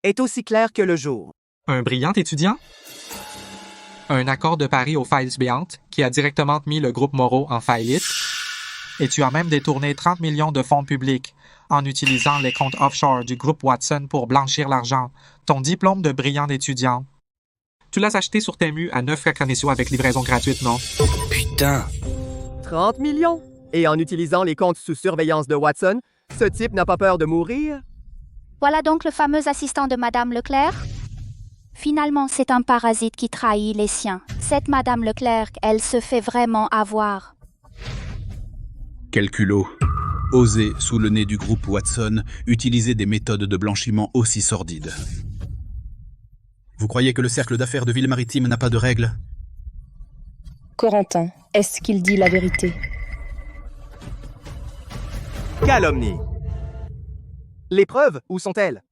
est aussi claire que le jour. Un brillant étudiant? Un accord de Paris aux failles béantes qui a directement mis le groupe Moreau en faillite. Et tu as même détourné 30 millions de fonds publics en utilisant les comptes offshore du groupe Watson pour blanchir l'argent. Ton diplôme de brillant étudiant. Tu l'as acheté sur Temu à 9 francs canadiens avec livraison gratuite, non? Putain! 30 millions? Et en utilisant les comptes sous surveillance de Watson, ce type n'a pas peur de mourir? Voilà donc le fameux assistant de Madame Leclerc? Finalement, c'est un parasite qui trahit les siens. Cette Madame Leclerc, elle se fait vraiment avoir. Quel culot! Oser, sous le nez du groupe Watson, utiliser des méthodes de blanchiment aussi sordides. Vous croyez que le cercle d'affaires de Ville-Maritime n'a pas de règles? Corentin, est-ce qu'il dit la vérité? Calomnie. Les preuves, où sont-elles?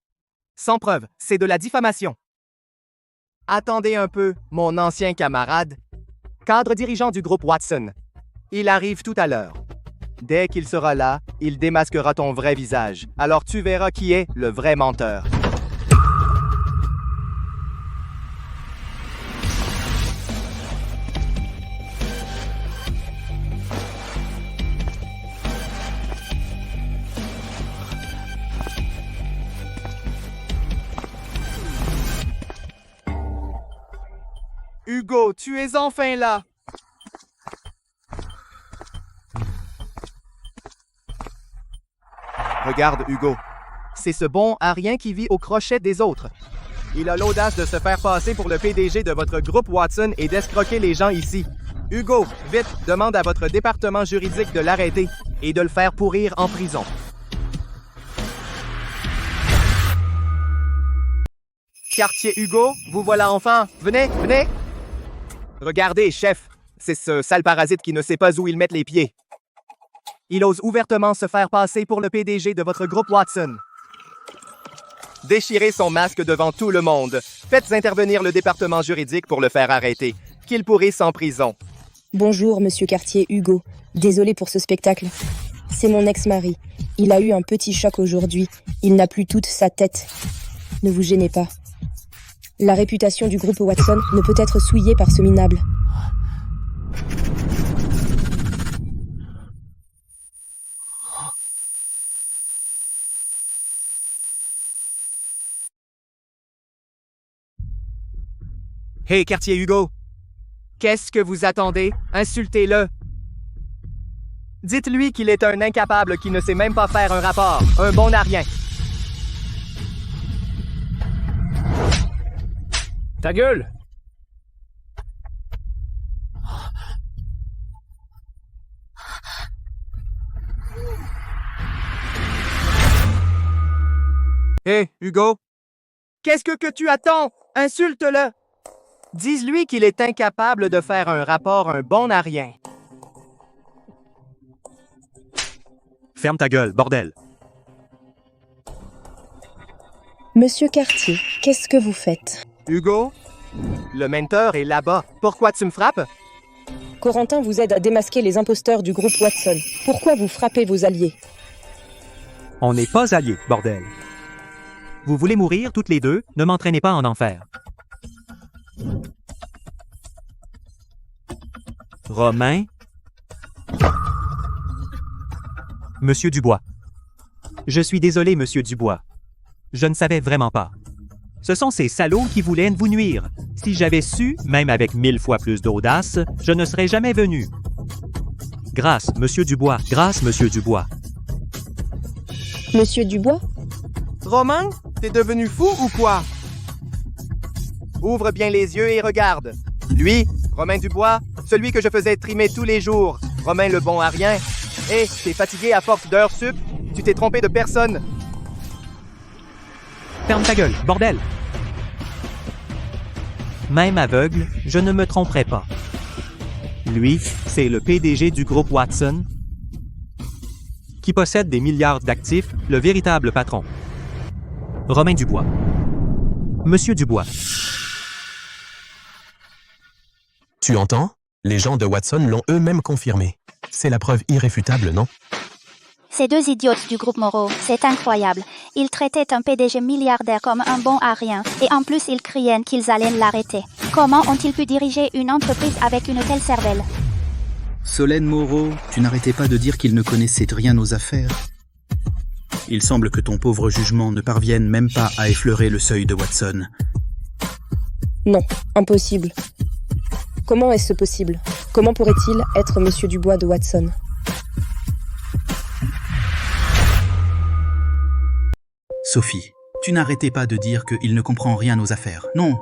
Sans preuve, c'est de la diffamation. Attendez un peu, mon ancien camarade, cadre dirigeant du groupe Watson. Il arrive tout à l'heure. Dès qu'il sera là, il démasquera ton vrai visage. Alors tu verras qui est le vrai menteur. Hugo, tu es enfin là! Regarde, Hugo. C'est ce bon à rien qui vit au crochet des autres. Il a l'audace de se faire passer pour le PDG de votre groupe Watson et d'escroquer les gens ici. Hugo, vite, demande à votre département juridique de l'arrêter et de le faire pourrir en prison. Quartier Hugo, vous voilà enfin. Venez, venez! Regardez, chef, c'est ce sale parasite qui ne sait pas où il met les pieds. Il ose ouvertement se faire passer pour le PDG de votre groupe Watson. Déchirez son masque devant tout le monde. Faites intervenir le département juridique pour le faire arrêter. Qu'il pourrisse en prison. Bonjour, monsieur Cartier Hugo. Désolé pour ce spectacle. C'est mon ex-mari. Il a eu un petit choc aujourd'hui. Il n'a plus toute sa tête. Ne vous gênez pas. La réputation du groupe Watson ne peut être souillée par ce minable. Hey, quartier Hugo! Qu'est-ce que vous attendez? Insultez-le! Dites-lui qu'il est un incapable qui ne sait même pas faire un rapport, un bon à rien. Ta gueule! Hé, Hugo! Qu'est-ce que tu attends? Insulte-le! Dis-lui qu'il est incapable de faire un rapport un bon à rien. Ferme ta gueule, bordel! Monsieur Cartier, qu'est-ce que vous faites? Hugo? Le menteur est là-bas. Pourquoi tu me frappes? Corentin vous aide à démasquer les imposteurs du groupe Watson. Pourquoi vous frappez vos alliés? On n'est pas alliés, bordel. Vous voulez mourir toutes les deux? Ne m'entraînez pas en enfer. Romain? Monsieur Dubois. Je suis désolé, Monsieur Dubois. Je ne savais vraiment pas. Ce sont ces salauds qui voulaient vous nuire. Si j'avais su, même avec 1000 fois plus d'audace, je ne serais jamais venu. Grâce, Monsieur Dubois. Grâce, Monsieur Dubois. Monsieur Dubois? Romain, t'es devenu fou ou quoi? Ouvre bien les yeux et regarde. Lui, Romain Dubois, celui que je faisais trimer tous les jours. Romain le bon à rien. Hé, t'es fatigué à force d'heures sup? Tu t'es trompé de personne. Ferme ta gueule, bordel! Même aveugle, je ne me tromperai pas. Lui, c'est le PDG du groupe Watson, qui possède des milliards d'actifs, le véritable patron. Romain Dubois. Monsieur Dubois. Tu entends? Les gens de Watson l'ont eux-mêmes confirmé. C'est la preuve irréfutable, non? Ces deux idiotes du groupe Moreau, c'est incroyable. Ils traitaient un PDG milliardaire comme un bon à rien, et en plus ils criaient qu'ils allaient l'arrêter. Comment ont-ils pu diriger une entreprise avec une telle cervelle? Solène Moreau, tu n'arrêtais pas de dire qu'il ne connaissait rien aux affaires. Il semble que ton pauvre jugement ne parvienne même pas à effleurer le seuil de Watson. Non, impossible. Comment est-ce possible? Comment pourrait-il être Monsieur Dubois de Watson? Sophie, tu n'arrêtais pas de dire qu'il ne comprend rien aux affaires. Non.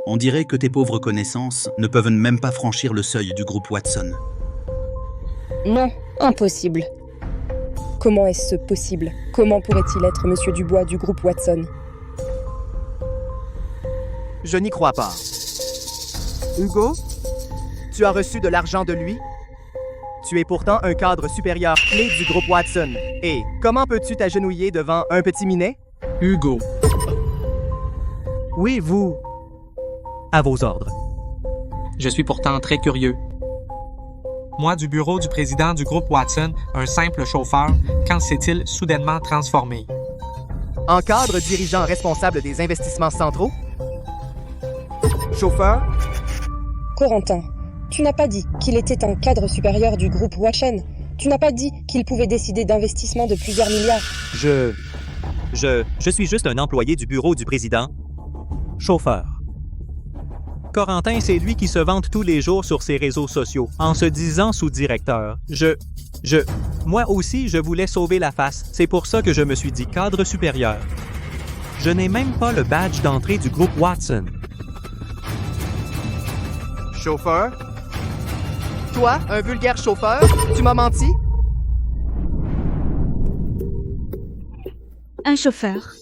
On dirait que tes pauvres connaissances ne peuvent même pas franchir le seuil du groupe Watson. Non, impossible. Comment est-ce possible? Comment pourrait-il être Monsieur Dubois du groupe Watson? Je n'y crois pas. Hugo, tu as reçu de l'argent de lui? Tu es pourtant un cadre supérieur clé du groupe Watson. Et comment peux-tu t'agenouiller devant un petit minet? Hugo. Oui, vous. À vos ordres. Je suis pourtant très curieux. Moi, du bureau du président du groupe Watson, un simple chauffeur, quand s'est-il soudainement transformé? En cadre dirigeant responsable des investissements centraux? Chauffeur? Corentin, tu n'as pas dit qu'il était un cadre supérieur du groupe Watson. Tu n'as pas dit qu'il pouvait décider d'investissements de plusieurs milliards. Je suis juste un employé du bureau du président. Chauffeur. Corentin, c'est lui qui se vante tous les jours sur ses réseaux sociaux, en se disant sous-directeur. Moi aussi, je voulais sauver la face. C'est pour ça que je me suis dit cadre supérieur. Je n'ai même pas le badge d'entrée du groupe Watson. Chauffeur? Toi, un vulgaire chauffeur? Tu m'as menti? Un chauffeur.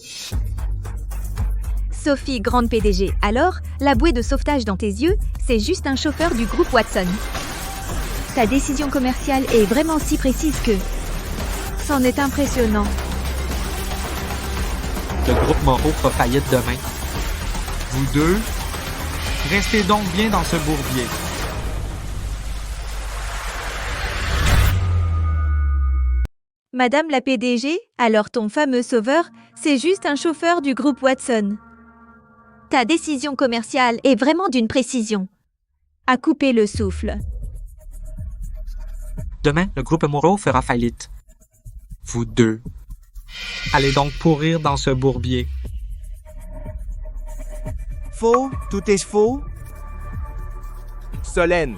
Sophie, grande PDG. Alors, la bouée de sauvetage dans tes yeux, c'est juste un chauffeur du groupe Watson. Ta décision commerciale est vraiment si précise que... C'en est impressionnant. Le groupe Moreau fera faillite demain. Vous deux, restez donc bien dans ce bourbier. Madame la PDG, alors ton fameux sauveur, c'est juste un chauffeur du groupe Watson. Ta décision commerciale est vraiment d'une précision. À couper le souffle. Demain, le groupe Moreau fera faillite. Vous deux, allez donc pourrir dans ce bourbier. Faux, tout est faux. Solène,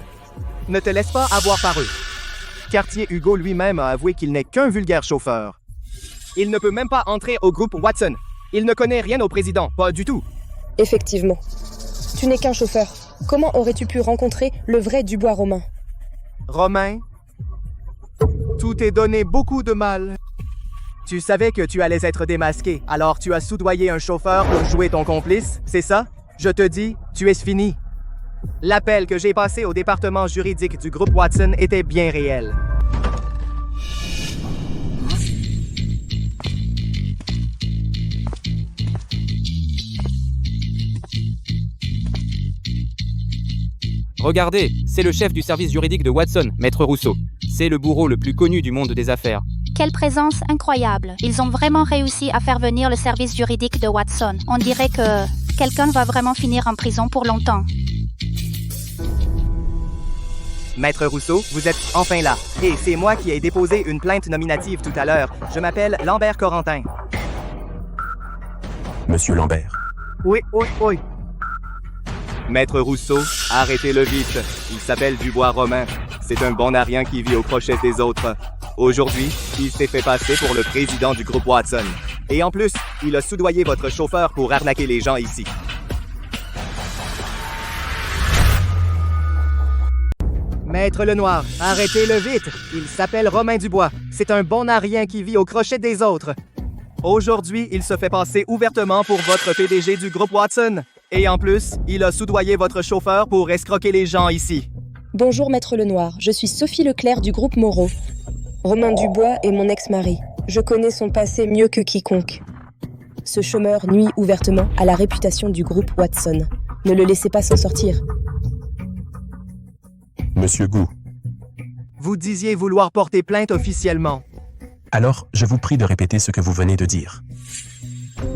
ne te laisse pas avoir par eux. Cartier Hugo lui-même a avoué qu'il n'est qu'un vulgaire chauffeur. Il ne peut même pas entrer au groupe Watson. Il ne connaît rien au président, pas du tout. Effectivement. Tu n'es qu'un chauffeur. Comment aurais-tu pu rencontrer le vrai Dubois Romain? Romain, tout est donné beaucoup de mal. Tu savais que tu allais être démasqué, alors tu as soudoyé un chauffeur pour jouer ton complice, c'est ça? Je te dis, tu es fini. L'appel que j'ai passé au département juridique du groupe Watson était bien réel. Regardez, c'est le chef du service juridique de Watson, Maître Rousseau. C'est le bourreau le plus connu du monde des affaires. Quelle présence incroyable. Ils ont vraiment réussi à faire venir le service juridique de Watson. On dirait que quelqu'un va vraiment finir en prison pour longtemps. Maître Rousseau, vous êtes enfin là. Et c'est moi qui ai déposé une plainte nominative tout à l'heure. Je m'appelle Lambert Corentin. Monsieur Lambert. Oui. Maître Rousseau, arrêtez-le vite. Il s'appelle Dubois Romain. C'est un bon à rien qui vit au crochet des autres. Aujourd'hui, il s'est fait passer pour le président du groupe Watson. Et en plus, il a soudoyé votre chauffeur pour arnaquer les gens ici. Maître Lenoir, arrêtez-le vite. Il s'appelle Romain Dubois. C'est un bon à rien qui vit au crochet des autres. Aujourd'hui, il se fait passer ouvertement pour votre PDG du groupe Watson. Et en plus, il a soudoyé votre chauffeur pour escroquer les gens ici. Bonjour Maître Lenoir, je suis Sophie Leclerc du groupe Moreau. Romain Dubois est mon ex-mari. Je connais son passé mieux que quiconque. Ce chômeur nuit ouvertement à la réputation du groupe Watson. Ne le laissez pas s'en sortir. Monsieur Gou. Vous disiez vouloir porter plainte officiellement. Alors, je vous prie de répéter ce que vous venez de dire.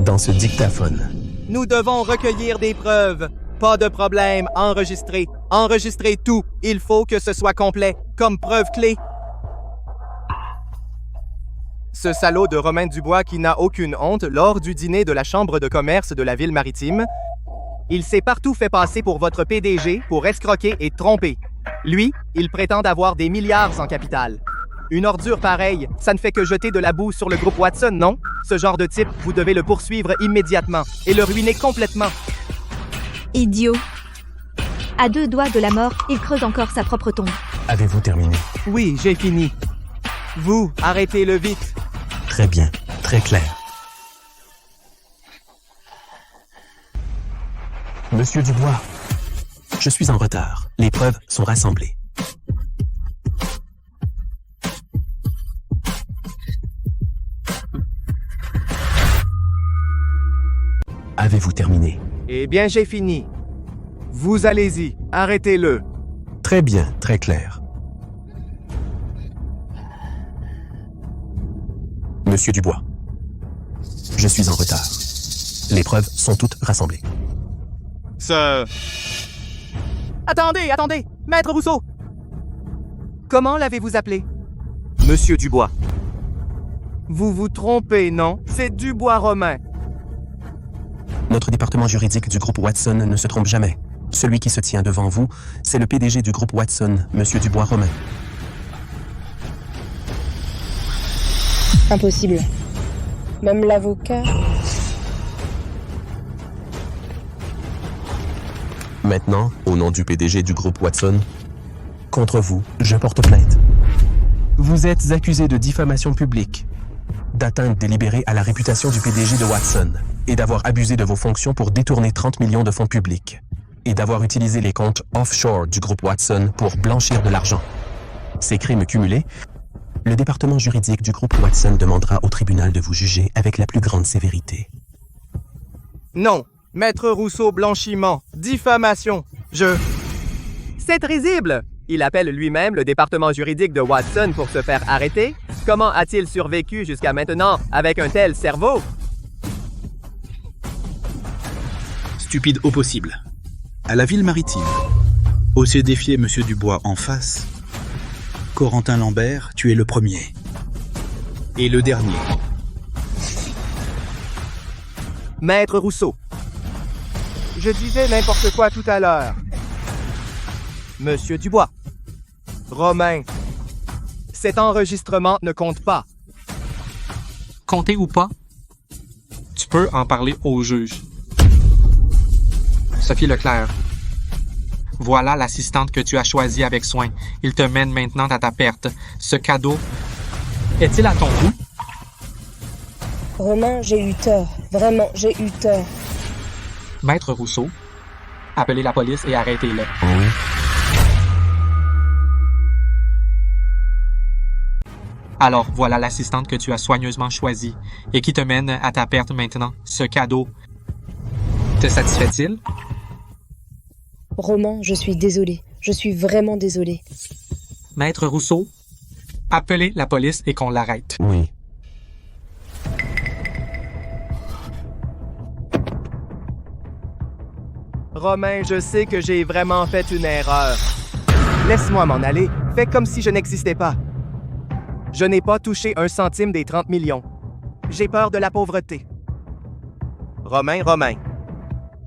Dans ce dictaphone. Nous devons recueillir des preuves. Pas de problème, enregistrez. Enregistrez tout. Il faut que ce soit complet, comme preuve clé. Ce salaud de Romain Dubois qui n'a aucune honte lors du dîner de la Chambre de commerce de la ville maritime, il s'est partout fait passer pour votre PDG pour escroquer et tromper. Lui, il prétend avoir des milliards en capital. Une ordure pareille, ça ne fait que jeter de la boue sur le groupe Watson, non? Ce genre de type, vous devez le poursuivre immédiatement et le ruiner complètement. Idiot. À 2 doigts de la mort, il creuse encore sa propre tombe. Avez-vous terminé? Oui, j'ai fini. Vous, arrêtez-le vite. Très bien, très clair. Monsieur Dubois, je suis en retard. Les preuves sont rassemblées. Avez-vous terminé? Eh bien, j'ai fini. Vous allez-y, arrêtez-le. Très bien, très clair. Monsieur Dubois, je suis en retard. Les preuves sont toutes rassemblées. Attendez, Maître Rousseau! Comment l'avez-vous appelé? Monsieur Dubois. Vous vous trompez, non? C'est Dubois Romain. Notre département juridique du groupe Watson ne se trompe jamais. Celui qui se tient devant vous, c'est le PDG du groupe Watson, Monsieur Dubois Romain. Impossible. Même l'avocat... Maintenant, au nom du PDG du groupe Watson, contre vous, je porte plainte. Vous êtes accusé de diffamation publique, d'atteinte délibérée à la réputation du PDG de Watson et d'avoir abusé de vos fonctions pour détourner 30 millions de fonds publics et d'avoir utilisé les comptes offshore du groupe Watson pour blanchir de l'argent. Ces crimes cumulés, le département juridique du groupe Watson demandera au tribunal de vous juger avec la plus grande sévérité. Non, Maître Rousseau, blanchiment, diffamation, C'est risible! Il appelle lui-même le département juridique de Watson pour se faire arrêter? Comment a-t-il survécu jusqu'à maintenant avec un tel cerveau? Stupide au possible. À la ville maritime, osez défier Monsieur Dubois en face. Corentin Lambert, tu es le premier. Et le dernier. Maître Rousseau. Je disais n'importe quoi tout à l'heure. Monsieur Dubois. Romain. Cet enregistrement ne compte pas. Compter ou pas, tu peux en parler au juge. Sophie Leclerc. Voilà l'assistante que tu as choisie avec soin. Il te mène maintenant à ta perte. Ce cadeau est-il à ton goût? Romain, j'ai eu tort. Vraiment, j'ai eu tort. Maître Rousseau, appelez la police et arrêtez-le. Oui. Alors, voilà l'assistante que tu as soigneusement choisie et qui te mène à ta perte maintenant. Ce cadeau te satisfait-il? Romain, je suis désolée. Je suis vraiment désolée. Maître Rousseau, appelez la police et qu'on l'arrête. Oui. Romain, je sais que j'ai vraiment fait une erreur. Laisse-moi m'en aller. Fais comme si je n'existais pas. Je n'ai pas touché un centime des 30 millions. J'ai peur de la pauvreté. Romain.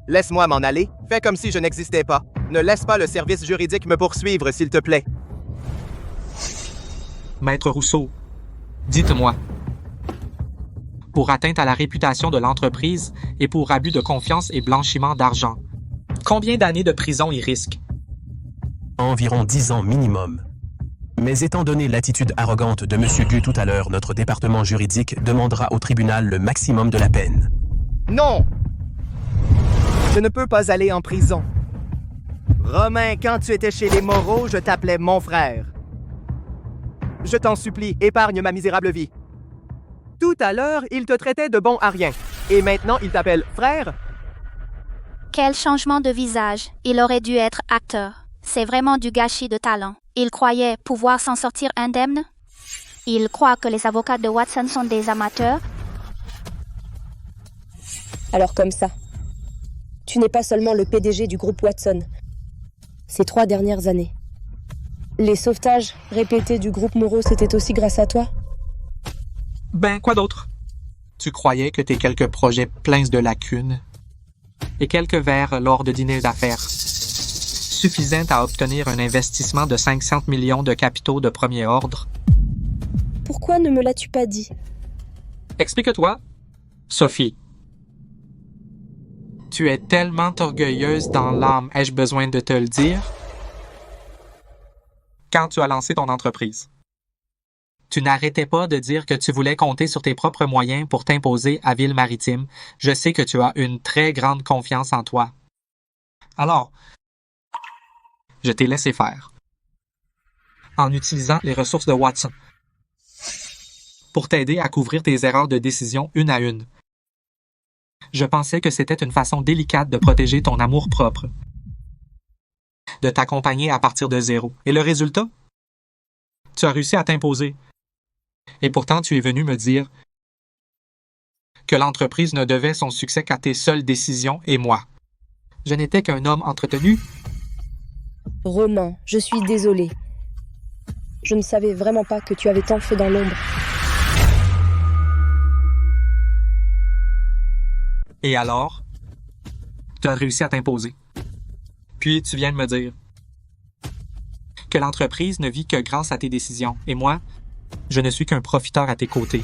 Laisse-moi m'en aller. Fais comme si je n'existais pas. Ne laisse pas le service juridique me poursuivre, s'il te plaît. Maître Rousseau, dites-moi, pour atteinte à la réputation de l'entreprise et pour abus de confiance et blanchiment d'argent, combien d'années de prison il risque? Environ 10 ans minimum. Mais étant donné l'attitude arrogante de M. Gu tout à l'heure, notre département juridique demandera au tribunal le maximum de la peine. Non! Je ne peux pas aller en prison. Romain, quand tu étais chez les Moreau, je t'appelais mon frère. Je t'en supplie, épargne ma misérable vie. Tout à l'heure, il te traitait de bon à rien. Et maintenant, il t'appelle frère? Quel changement de visage. Il aurait dû être acteur. C'est vraiment du gâchis de talent. Il croyait pouvoir s'en sortir indemne? Il croit que les avocats de Watson sont des amateurs? Alors comme ça, tu n'es pas seulement le PDG du groupe Watson. Ces 3 dernières années, les sauvetages répétés du groupe Moreau, c'était aussi grâce à toi? Ben, quoi d'autre? Tu croyais que tes quelques projets pleins de lacunes et quelques verres lors de dîners d'affaires suffisaient à obtenir un investissement de 500 millions de capitaux de premier ordre? Pourquoi ne me l'as-tu pas dit? Explique-toi, Sophie. Tu es tellement orgueilleuse dans l'âme, ai-je besoin de te le dire? Quand tu as lancé ton entreprise, tu n'arrêtais pas de dire que tu voulais compter sur tes propres moyens pour t'imposer à Ville-Maritime. Je sais que tu as une très grande confiance en toi. Alors, je t'ai laissé faire. En utilisant les ressources de Watson pour t'aider à couvrir tes erreurs de décision une à une. Je pensais que c'était une façon délicate de protéger ton amour-propre, de t'accompagner à partir de zéro. Et le résultat? Tu as réussi à t'imposer. Et pourtant, tu es venu me dire que l'entreprise ne devait son succès qu'à tes seules décisions et moi. Je n'étais qu'un homme entretenu. Romain, je suis désolée. Je ne savais vraiment pas que tu avais tant fait dans l'ombre. Et alors, tu as réussi à t'imposer. Puis tu viens de me dire que l'entreprise ne vit que grâce à tes décisions. Et moi, je ne suis qu'un profiteur à tes côtés.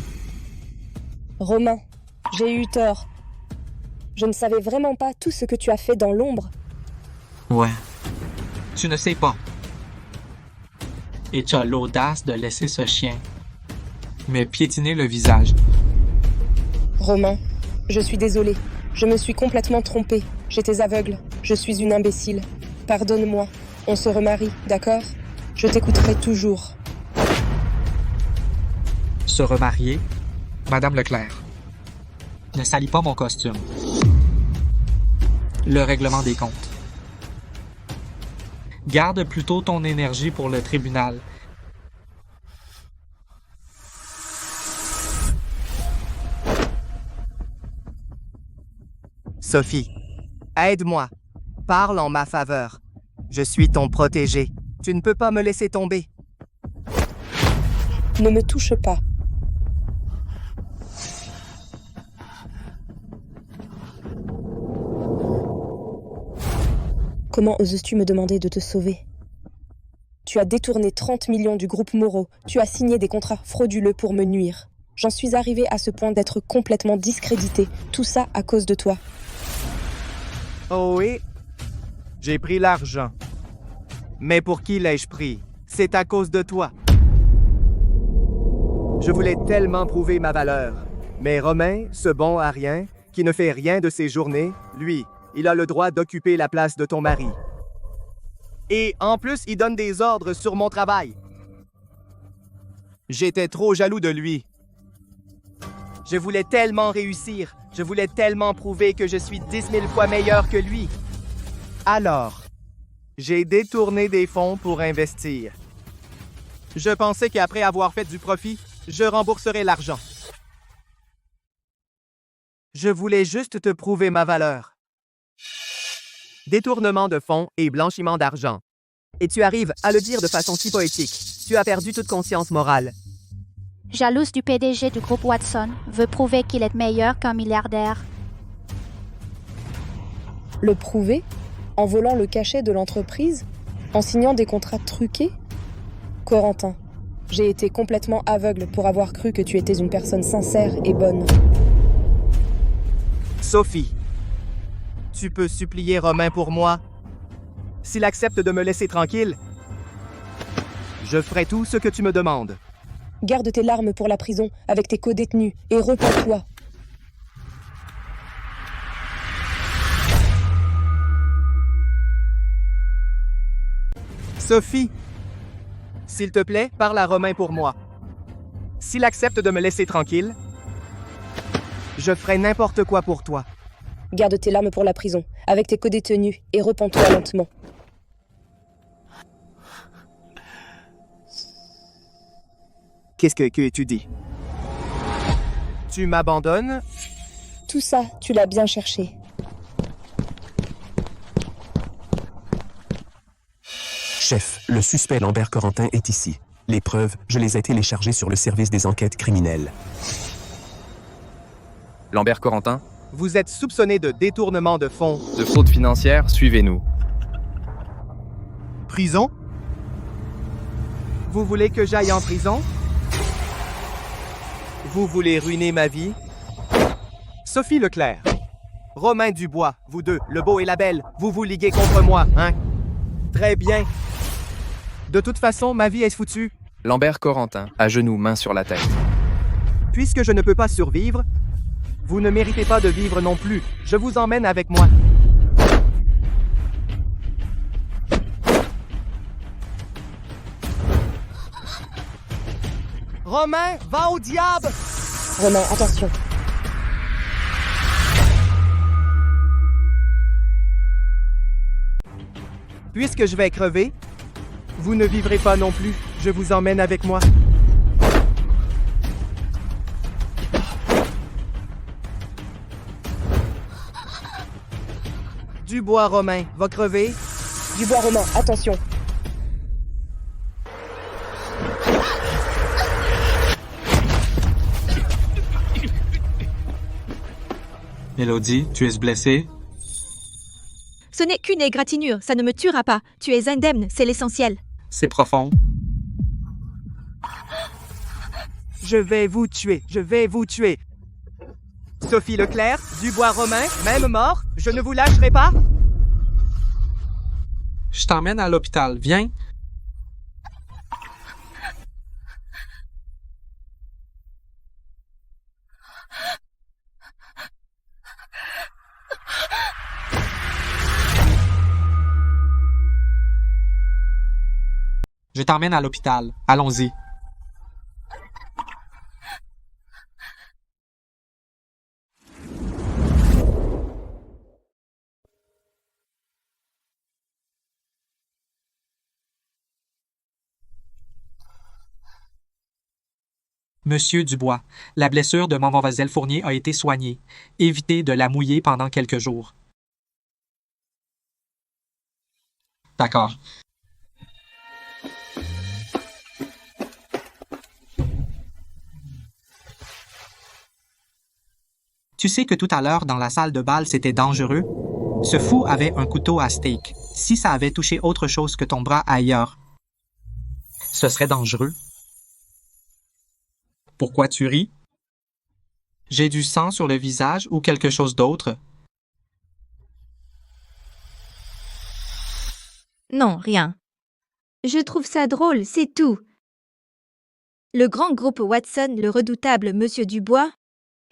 Romain, j'ai eu tort. Je ne savais vraiment pas tout ce que tu as fait dans l'ombre. Ouais. Tu ne sais pas. Et tu as l'audace de laisser ce chien me piétiner le visage. Romain, je suis désolée. Je me suis complètement trompée. J'étais aveugle. Je suis une imbécile. Pardonne-moi. On se remarie, d'accord? Je t'écouterai toujours. Se remarier? Madame Leclerc, ne salis pas mon costume. Le règlement des comptes. Garde plutôt ton énergie pour le tribunal. Sophie, aide-moi. Parle en ma faveur. Je suis ton protégé. Tu ne peux pas me laisser tomber. Ne me touche pas. Comment oses-tu me demander de te sauver? Tu as détourné 30 millions du groupe Moreau. Tu as signé des contrats frauduleux pour me nuire. J'en suis arrivée à ce point d'être complètement discréditée. Tout ça à cause de toi. Oh oui, j'ai pris l'argent. Mais pour qui l'ai-je pris? C'est à cause de toi. Je voulais tellement prouver ma valeur. Mais Romain, ce bon à rien, qui ne fait rien de ses journées, lui, il a le droit d'occuper la place de ton mari. Et en plus, il donne des ordres sur mon travail. J'étais trop jaloux de lui. Je voulais tellement réussir. Je voulais tellement prouver que je suis 10 000 fois meilleur que lui. Alors, J'ai détourné des fonds pour investir. Je pensais qu'après avoir fait du profit, je rembourserais l'argent. Je voulais juste te prouver ma valeur. Détournement de fonds et blanchiment d'argent. Et tu arrives à le dire de façon si poétique. Tu as perdu toute conscience morale. Jalouse du PDG du groupe Watson, veut prouver qu'il est meilleur qu'un milliardaire. Le prouver? En volant le cachet de l'entreprise? En signant des contrats truqués? Corentin, j'ai été complètement aveugle pour avoir cru que tu étais une personne sincère et bonne. Sophie, tu peux supplier Romain pour moi? S'il accepte de me laisser tranquille, je ferai tout ce que tu me demandes. Garde tes larmes pour la prison avec tes co-détenus et repens-toi. Sophie, s'il te plaît, parle à Romain pour moi. S'il accepte de me laisser tranquille, je ferai n'importe quoi pour toi. Garde tes larmes pour la prison avec tes co-détenus et repens-toi lentement. Qu'est-ce que tu dis? Tu m'abandonnes? Tout ça, tu l'as bien cherché. Chef, le suspect Lambert Corentin est ici. Les preuves, je les ai téléchargées sur le service des enquêtes criminelles. Lambert Corentin, Vous êtes soupçonné de détournement de fonds. de fraude financière, suivez-nous. Prison? Vous voulez que j'aille en prison? Vous voulez ruiner ma vie? Sophie Leclerc. Romain Dubois, vous deux, le beau et la belle, vous vous liguez contre moi, hein? Très bien. De toute façon, ma vie est foutue. Lambert Corentin, à genoux, main sur la tête. Puisque je ne peux pas survivre, vous ne méritez pas de vivre non plus. Je vous emmène avec moi. Romain, va au diable! Romain, attention. Puisque je vais crever, vous ne vivrez pas non plus. Je vous emmène avec moi. Dubois Romain va crever. Dubois Romain, attention. Mélodie, tu es blessée? Ce n'est qu'une égratignure, ça ne me tuera pas. Tu es indemne, c'est l'essentiel. C'est profond. Je vais vous tuer, je vais vous tuer. Sophie Leclerc, Dubois Romain, même mort, je ne vous lâcherai pas. Je t'emmène à l'hôpital, viens. Je t'emmène à l'hôpital. Allons-y. Monsieur Dubois, la blessure de Mademoiselle Fournier a été soignée. Évitez de la mouiller pendant quelques jours. D'accord. Tu sais que tout à l'heure, dans la salle de bal, c'était dangereux? Ce fou avait un couteau à steak. Si ça avait touché autre chose que ton bras ailleurs, ce serait dangereux. Pourquoi tu ris? J'ai du sang sur le visage ou quelque chose d'autre? Non, rien. Je trouve ça drôle, c'est tout. Le grand groupe Watson, le redoutable Monsieur Dubois,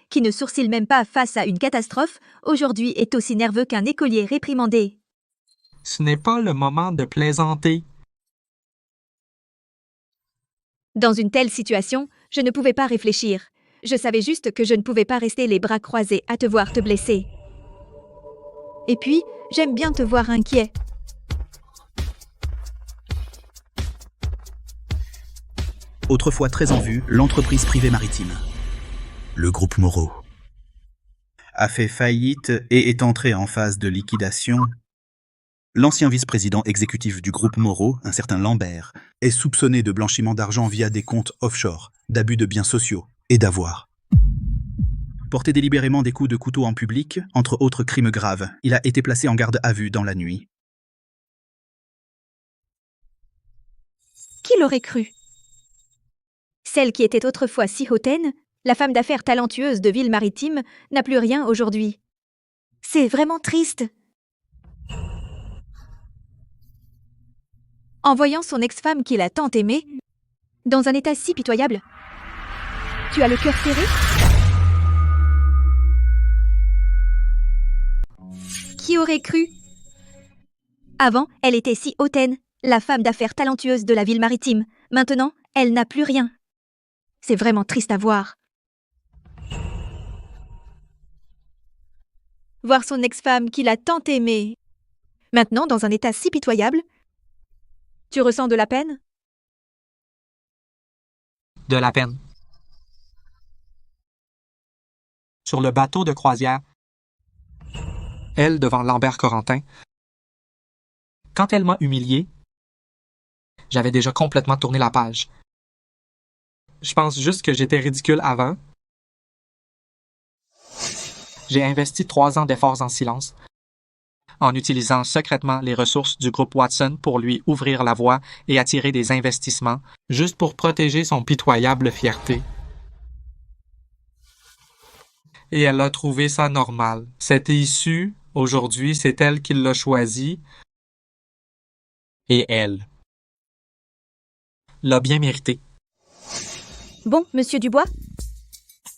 qui ne sourcille même pas face à une catastrophe, aujourd'hui est aussi nerveux qu'un écolier réprimandé. Ce n'est pas le moment de plaisanter. Dans une telle situation, je ne pouvais pas réfléchir. Je savais juste que je ne pouvais pas rester les bras croisés à te voir te blesser. Et puis, j'aime bien te voir inquiet. Autrefois très en vue, l'entreprise privée maritime, le groupe Moreau, a fait faillite et est entré en phase de liquidation. L'ancien vice-président exécutif du groupe Moreau, un certain Lambert, est soupçonné de blanchiment d'argent via des comptes offshore, d'abus de biens sociaux et d'avoir. Porté délibérément des coups de couteau en public, entre autres crimes graves, il a été placé en garde à vue dans la nuit. Qui l'aurait cru? Celle qui était autrefois si hautaine, la femme d'affaires talentueuse de Ville-Maritime, n'a plus rien aujourd'hui. C'est vraiment triste. En voyant son ex-femme qu'il a tant aimée, dans un état si pitoyable, tu as le cœur serré? Qui aurait cru? Avant, elle était si hautaine, la femme d'affaires talentueuse de la Ville-Maritime. Maintenant, elle n'a plus rien. C'est vraiment triste à voir. Voir son ex-femme qu'il a tant aimée, maintenant dans un état si pitoyable. Tu ressens de la peine? De la peine. Sur le bateau de croisière, elle devant Lambert Corentin, quand elle m'a humilié, j'avais déjà complètement tourné la page. Je pense juste que j'étais ridicule avant. J'ai investi 3 ans d'efforts en silence, en utilisant secrètement les ressources du groupe Watson pour lui ouvrir la voie et attirer des investissements, juste pour protéger son pitoyable fierté. Et elle a trouvé ça normal. Cette issue, aujourd'hui, c'est elle qui l'a choisie. Et elle l'a bien mérité. Bon, monsieur Dubois,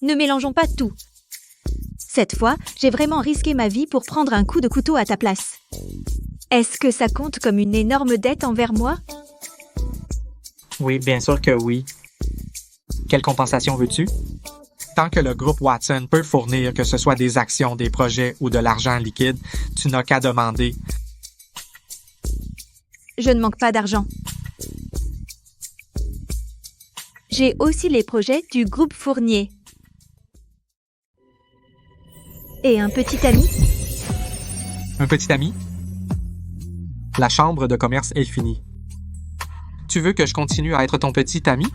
ne mélangeons pas tout. Cette fois, j'ai vraiment risqué ma vie pour prendre un coup de couteau à ta place. Est-ce que ça compte comme une énorme dette envers moi? Oui, bien sûr que oui. Quelle compensation veux-tu? Tant que le groupe Watson peut fournir que ce soit des actions, des projets ou de l'argent liquide, tu n'as qu'à demander. Je ne manque pas d'argent. J'ai aussi les projets du groupe Fournier. Et un petit ami? Un petit ami? La chambre de commerce est finie. Tu veux que je continue à être ton petit ami?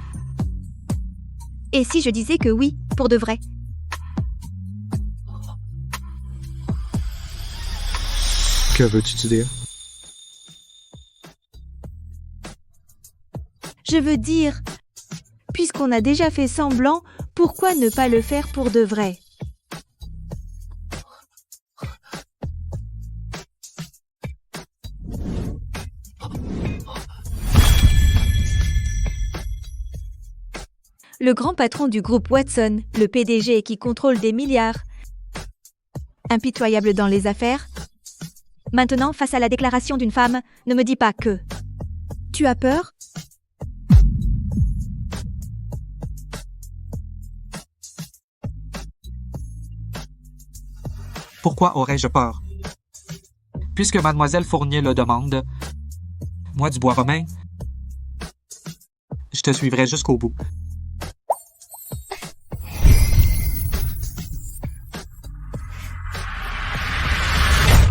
Et si je disais que oui, pour de vrai? Que veux-tu dire? Je veux dire, puisqu'on a déjà fait semblant, pourquoi ne pas le faire pour de vrai? Le grand patron du groupe Watson, le PDG qui contrôle des milliards, impitoyable dans les affaires. Maintenant, face à la déclaration d'une femme, ne me dis pas que. Tu as peur? Pourquoi aurais-je peur? Puisque mademoiselle Fournier le demande, moi, Dubois Romain, je te suivrai jusqu'au bout.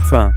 Fin.